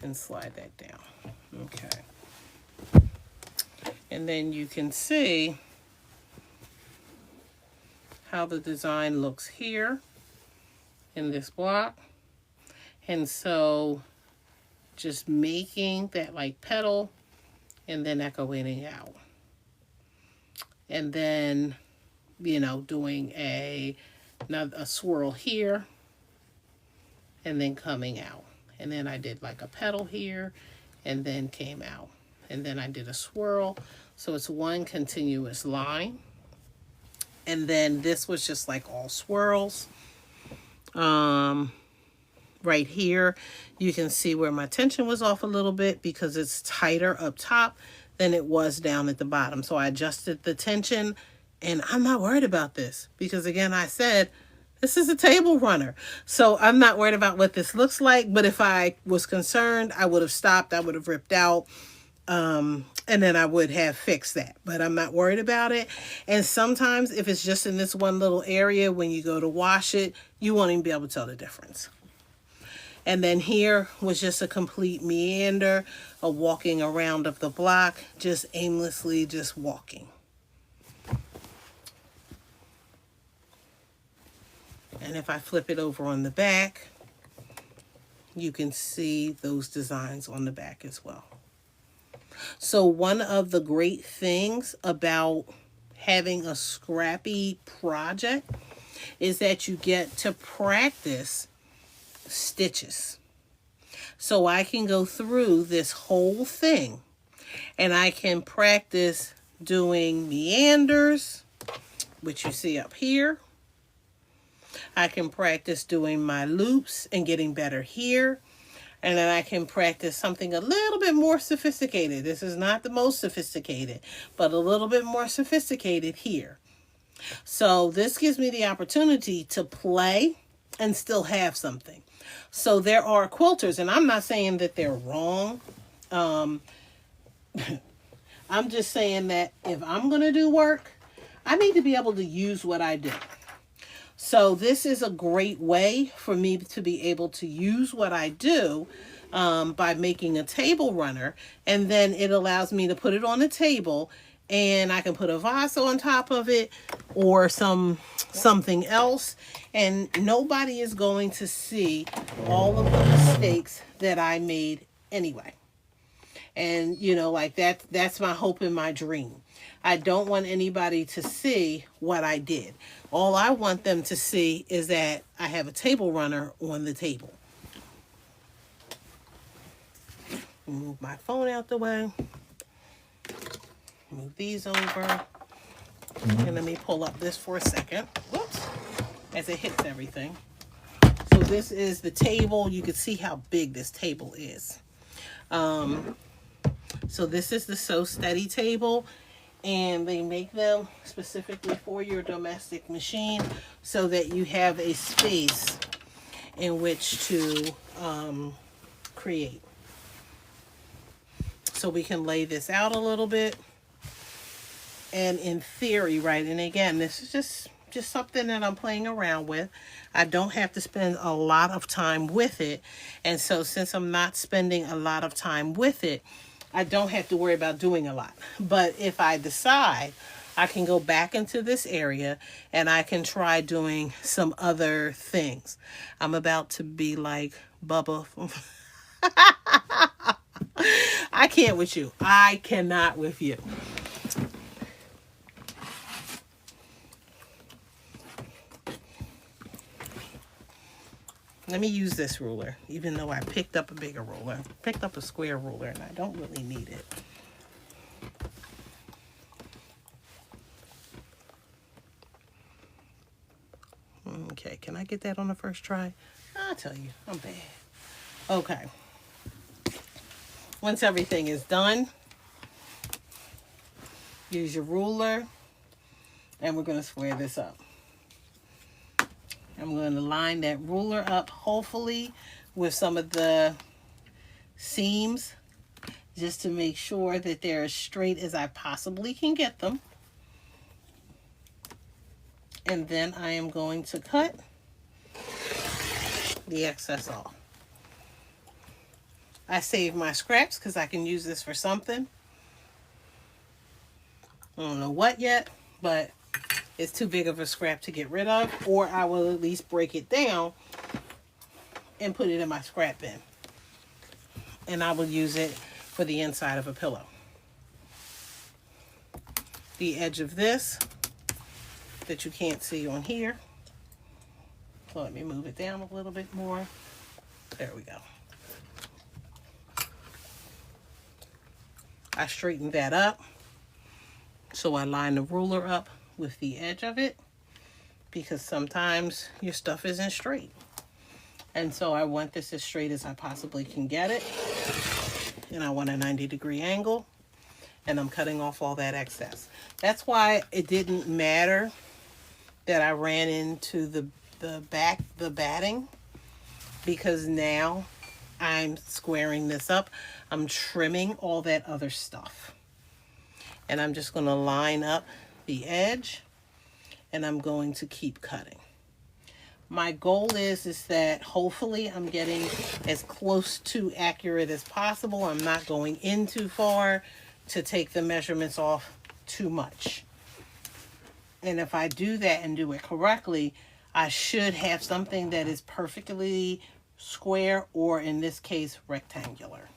S1: and slide that down. Okay. And then you can see how the design looks here in this block. And so just making that like petal and then echoing out. And then, you know, doing a swirl here and then coming out. And then I did like a petal here and then came out. And then I did a swirl. So it's one continuous line. And then this was just like all swirls. Right here, you can see where my tension was off a little bit because it's tighter up top than it was down at the bottom. So I adjusted the tension, and I'm not worried about this because, again, I said this is a table runner. So I'm not worried about what this looks like, but if I was concerned, I would have stopped, I would have ripped out, and then I would have fixed that. But I'm not worried about it. And sometimes if it's just in this one little area, when you go to wash it, you won't even be able to tell the difference. And then here was just a complete meander, a walking around of the block, just aimlessly just walking. And if I flip it over on the back, you can see those designs on the back as well. So one of the great things about having a Scrappy project is that you get to practice stitches. So I can go through this whole thing and I can practice doing meanders, which you see up here. I can practice doing my loops and getting better here. And then I can practice something a little bit more sophisticated. This is not the most sophisticated, but a little bit more sophisticated here. So this gives me the opportunity to play and still have something. So there are quilters, and I'm not saying that they're wrong. I'm just saying that if I'm going to do work, I need to be able to use what I do. So this is a great way for me to be able to use what I do by making a table runner. And then it allows me to put it on the table and I can put a vase on top of it or something else. And nobody is going to see all of the mistakes that I made anyway. And, you know, like that's my hope and my dream. I don't want anybody to see what I did. All I want them to see is that I have a table runner on the table. Move my phone out the way. Move these over. And let me pull up this for a second. Whoops. As it hits everything. So this is the table. You can see how big this table is. So this is the Sew Steady table. And they make them specifically for your domestic machine so that you have a space in which to create. So we can lay this out a little bit. And in theory, right, and again, this is just something that I'm playing around with. I don't have to spend a lot of time with it. And so since I'm not spending a lot of time with it, I don't have to worry about doing a lot. But if I decide I can go back into this area and I can try doing some other things. I'm about to be like Bubba. I can't with you. I cannot with you. Let me use this ruler, even though I picked up a bigger ruler. Picked up a square ruler and I don't really need it. Okay, can I get that on the first try? I'll tell you, I'm bad. Okay. Once everything is done, use your ruler and we're going to square this up. I'm going to line that ruler up, hopefully, with some of the seams, just to make sure that they're as straight as I possibly can get them. And then I am going to cut the excess off. I save my scraps because I can use this for something. I don't know what yet, but it's too big of a scrap to get rid of, or I will at least break it down and put it in my scrap bin. And I will use it for the inside of a pillow. The edge of this that you can't see on here. So let me move it down a little bit more. There we go. I straightened that up. So I line the ruler up with the edge of it, because sometimes your stuff isn't straight. And so I want this as straight as I possibly can get it. And I want a 90-degree angle. And I'm cutting off all that excess. That's why it didn't matter that I ran into the batting, because now I'm squaring this up. I'm trimming all that other stuff. And I'm just going to line up the edge, and I'm going to keep cutting. My goal is that hopefully I'm getting as close to accurate as possible. I'm not going in too far to take the measurements off too much. And if I do that and do it correctly, I should have something that is perfectly square, or in this case, rectangular.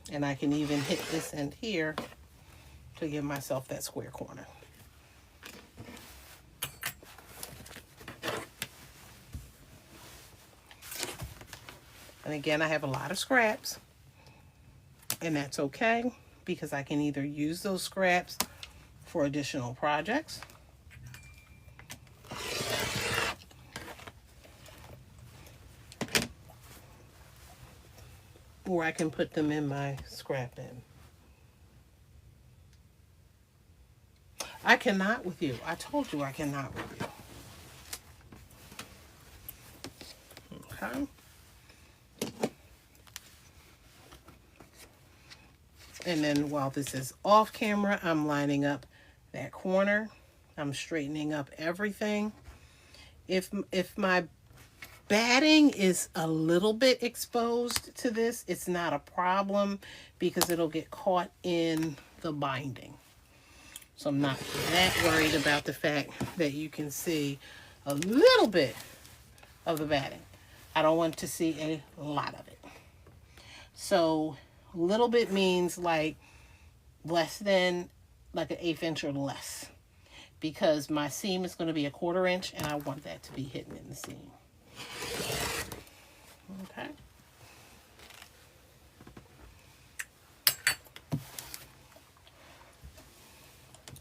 S1: And I can even hit this end here to give myself that square corner. And again, I have a lot of scraps, and that's okay, because I can either use those scraps for additional projects, or I can put them in my scrap bin. I cannot with you. I told you I cannot with you. Okay. And then while this is off camera, I'm lining up that corner. I'm straightening up everything. If my batting is a little bit exposed to this, it's not a problem, because it'll get caught in the binding. So I'm not that worried about the fact that you can see a little bit of the batting. I don't want to see a lot of it. So a little bit means like less than like an 1/8 inch or less, because my seam is going to be a 1/4 inch and I want that to be hidden in the seam. Okay.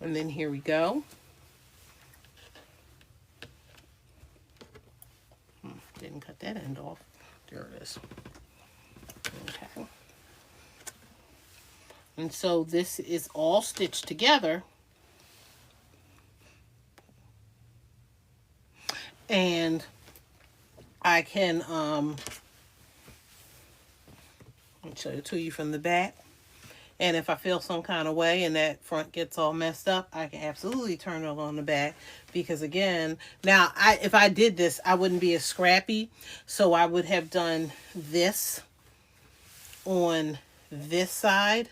S1: And then here we go. Didn't cut that end off. There it is. Okay. And so this is all stitched together. And I can I'll show it to you from the back. And if I feel some kind of way and that front gets all messed up, I can absolutely turn it on the back. Because again, now if I did this, I wouldn't be as scrappy. So I would have done this on this side.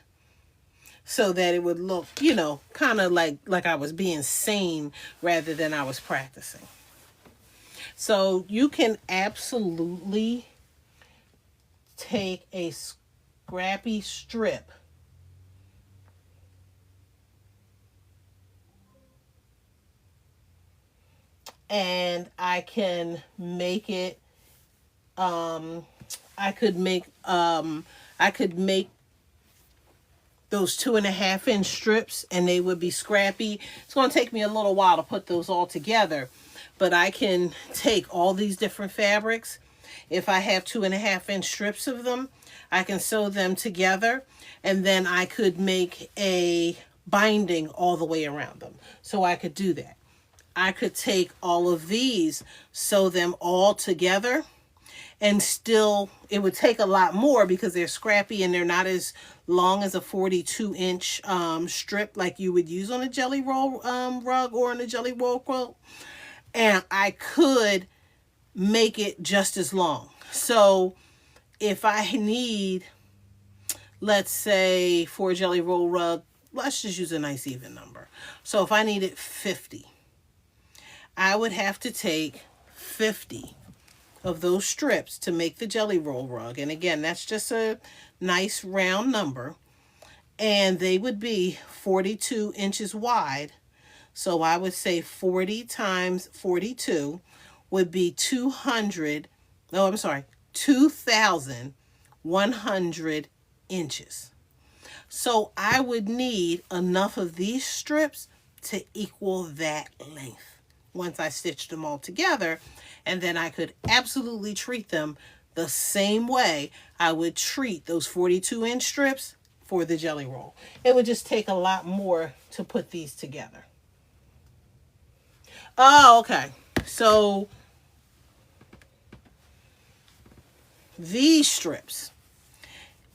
S1: so that it would look, you know, kind of like I was being sane rather than I was practicing. So you can absolutely take a scrappy strip and I can make it I could make I could make those 2.5 inch strips and they would be scrappy. It's going to take me a little while to put those all together, but I can take all these different fabrics. If I have 2.5 inch strips of them, I can sew them together and then I could make a binding all the way around them. So I could do that. I could take all of these, sew them all together, and still it would take a lot more because they're scrappy and they're not as long as a 42-inch strip like you would use on a jelly roll rug or on a jelly roll quilt. And I could make it just as long. So if I need, let's say for a jelly roll rug, let's just use a nice even number. So if I needed 50, I would have to take 50 of those strips to make the jelly roll rug. And again, that's just a nice round number. And they would be 42 inches wide. So I would say 40 times 42 would be 2,100 inches. So I would need enough of these strips to equal that length once I stitched them all together. And then I could absolutely treat them the same way I would treat those 42-inch strips for the jelly roll. It would just take a lot more to put these together. Oh, okay. So these strips,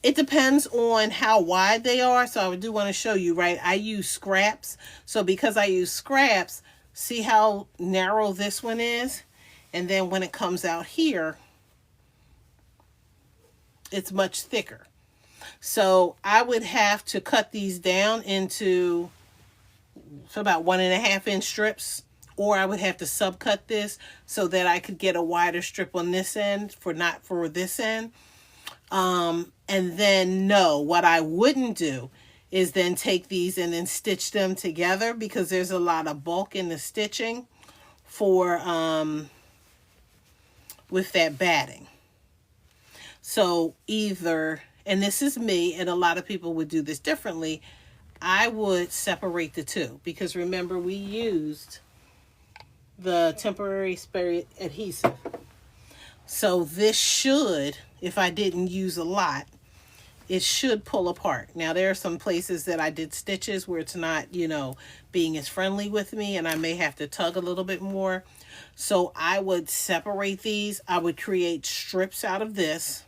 S1: it depends on how wide they are. So I do want to show you, right? I use scraps. So because I use scraps, see how narrow this one is? And then when it comes out here, it's much thicker. So I would have to cut these down into about 1.5-inch strips, or I would have to subcut this so that I could get a wider strip on this end not for this end. And then no, what I wouldn't do is then take these and then stitch them together because there's a lot of bulk in the stitching for with that batting. So either, and this is me, and a lot of people would do this differently, I would separate the two because remember we used the temporary spray adhesive. So this should, if I didn't use a lot, it should pull apart. Now there are some places that I did stitches where it's not, you know, being as friendly with me and I may have to tug a little bit more. So I would separate these. I would create strips out of this.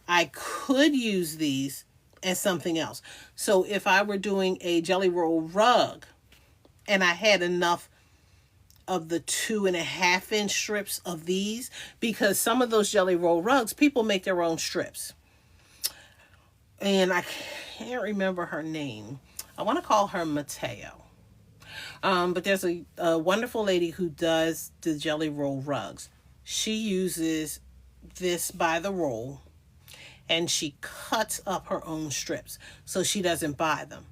S1: I could use these as something else. So if I were doing a jelly roll rug and I had enough of the 2.5-inch strips of these, because some of those jelly roll rugs, people make their own strips. And I can't remember her name. I want to call her Mateo. But there's a wonderful lady who does the jelly roll rugs. She uses this by the roll and she cuts up her own strips. So she doesn't buy them.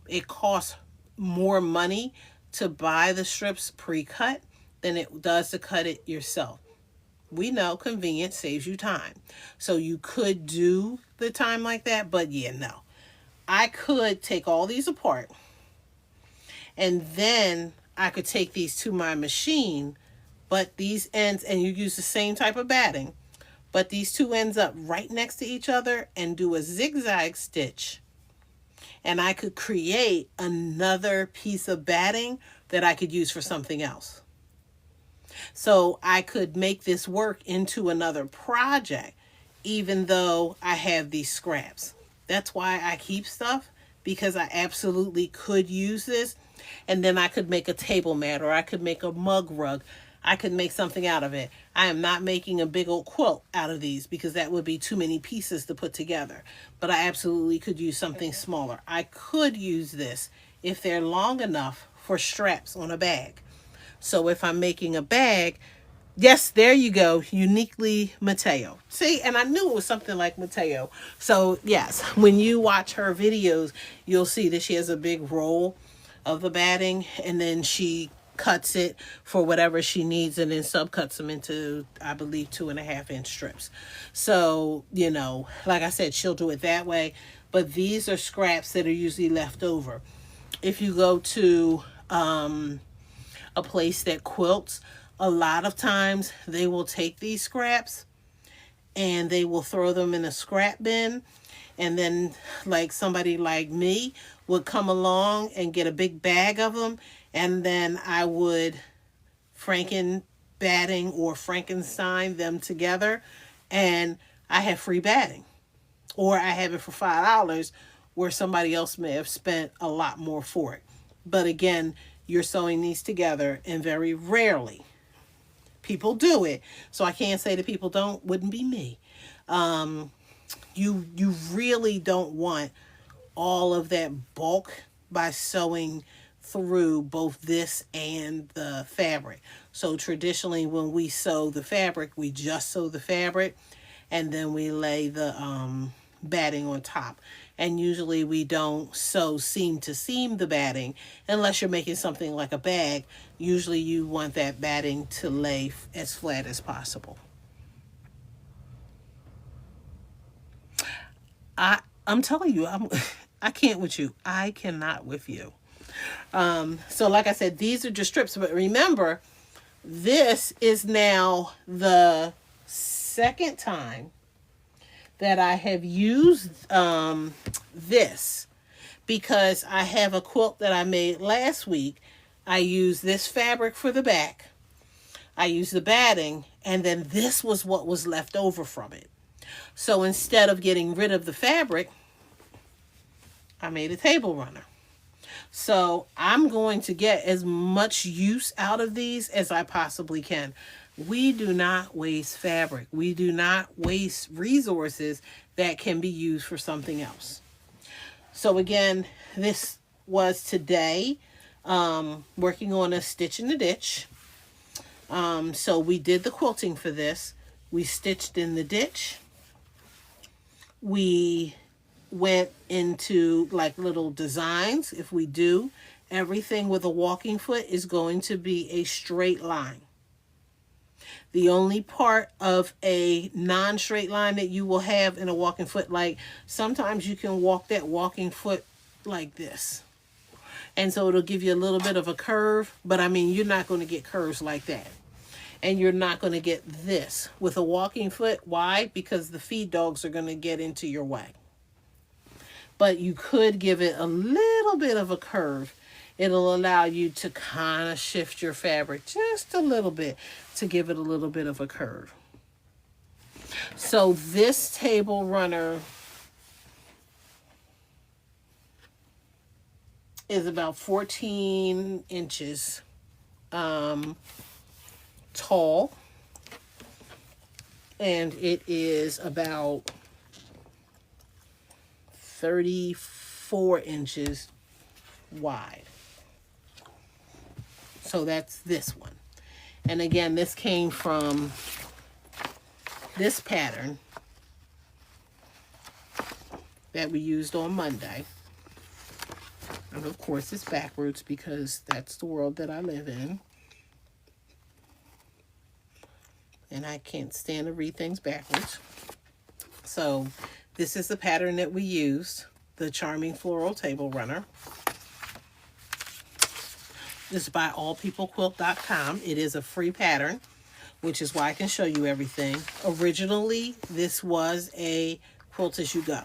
S1: It costs more money to buy the strips pre-cut than it does to cut it yourself. We know convenience saves you time. So you could do the time like that, but yeah, no. I could take all these apart and then I could take these to my machine, but these ends, and you use the same type of batting, but these two ends up right next to each other and do a zigzag stitch. And I could create another piece of batting that I could use for something else. So I could make this work into another project, even though I have these scraps. That's why I keep stuff, because I absolutely could use this. And then I could make a table mat or I could make a mug rug. I could make something out of it. I am not making a big old quilt out of these because that would be too many pieces to put together. But I absolutely could use something smaller. I could use this if they're long enough for straps on a bag. So if I'm making a bag, yes, there you go. Uniquely Mateo. See, and I knew it was something like Mateo. So yes, when you watch her videos, you'll see that she has a big roll of the batting, and then she cuts it for whatever she needs, and then subcuts them into, I believe, 2.5-inch strips. So, you know, like I said, she'll do it that way. But these are scraps that are usually left over. If you go to a place that quilts, a lot of times they will take these scraps and they will throw them in a scrap bin, and then like somebody like me would come along and get a big bag of them, and then I would batting or Frankenstein them together, and I have free batting, or I have it for $5 where somebody else may have spent a lot more for it. But again, you're sewing these together, and very rarely people do it, so I can't say that people don't. Wouldn't be me. You really don't want all of that bulk by sewing through both this and the fabric. So traditionally when we sew the fabric, we just sew the fabric and then we lay the batting on top. And usually we don't sew seam to seam the batting unless you're making something like a bag. Usually you want that batting to lay as flat as possible. I'm telling you, I can't with you. I cannot with you. So like I said, these are just strips, but remember, this is now the second time that I have used this, because I have a quilt that I made last week. I used this fabric for the back. I used the batting, and then this was what was left over from it. So instead of getting rid of the fabric, I made a table runner. So I'm going to get as much use out of these as I possibly can. We do not waste fabric. We do not waste resources that can be used for something else. So again, this was today, working on a stitch in the ditch. So we did the quilting for this. We stitched in the ditch. We went into like little designs. If we do, everything with a walking foot is going to be a straight line. The only part of a non-straight line that you will have in a walking foot, like sometimes you can walk that walking foot like this. And so it'll give you a little bit of a curve, but I mean, you're not going to get curves like that. And you're not going to get this with a walking foot. Why? Because the feed dogs are going to get into your way. But you could give it a little bit of a curve. It'll allow you to kind of shift your fabric just a little bit to give it a little bit of a curve. So this table runner is about 14 inches tall, and it is about 34 inches wide. So that's this one. And again, this came from this pattern that we used on Monday. And of course it's backwards because that's the world that I live in. And I can't stand to read things backwards. So this is the pattern that we used, the Charming Floral Table Runner. This is by allpeoplequilt.com. It is a free pattern, which is why I can show you everything. Originally, this was a quilt as you go.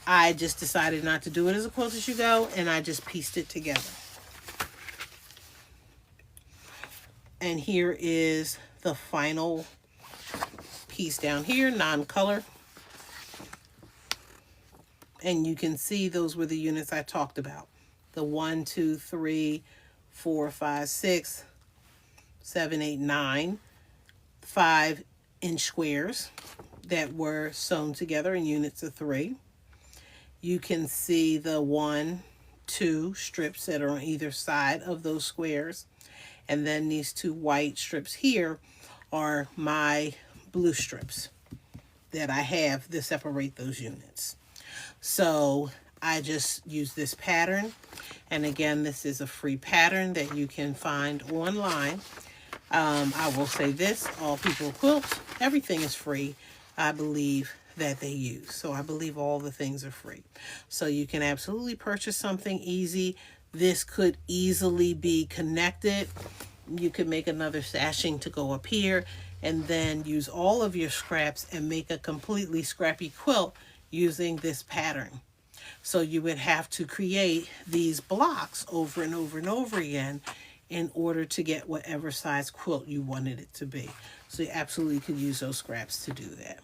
S1: I just decided not to do it as a quilt as you go, and I just pieced it together. And here is the final piece down here, non-color. And you can see those were the units I talked about. The 1, 2, 3, 4, 5, 6, 7, 8, 9 5-inch squares that were sewn together in units of 3. You can see the 1, 2 strips that are on either side of those squares. And then these 2 white strips here are my blue strips that I have to separate those units. So I just use this pattern. And again, this is a free pattern that you can find online. I will say this, All People Quilt, everything is free, I believe, that they use. So I believe all the things are free. So you can absolutely purchase something easy. This could easily be connected. You could make another sashing to go up here and then use all of your scraps and make a completely scrappy quilt using this pattern. So you would have to create these blocks over and over and over again in order to get whatever size quilt you wanted it to be. So you absolutely could use those scraps to do that.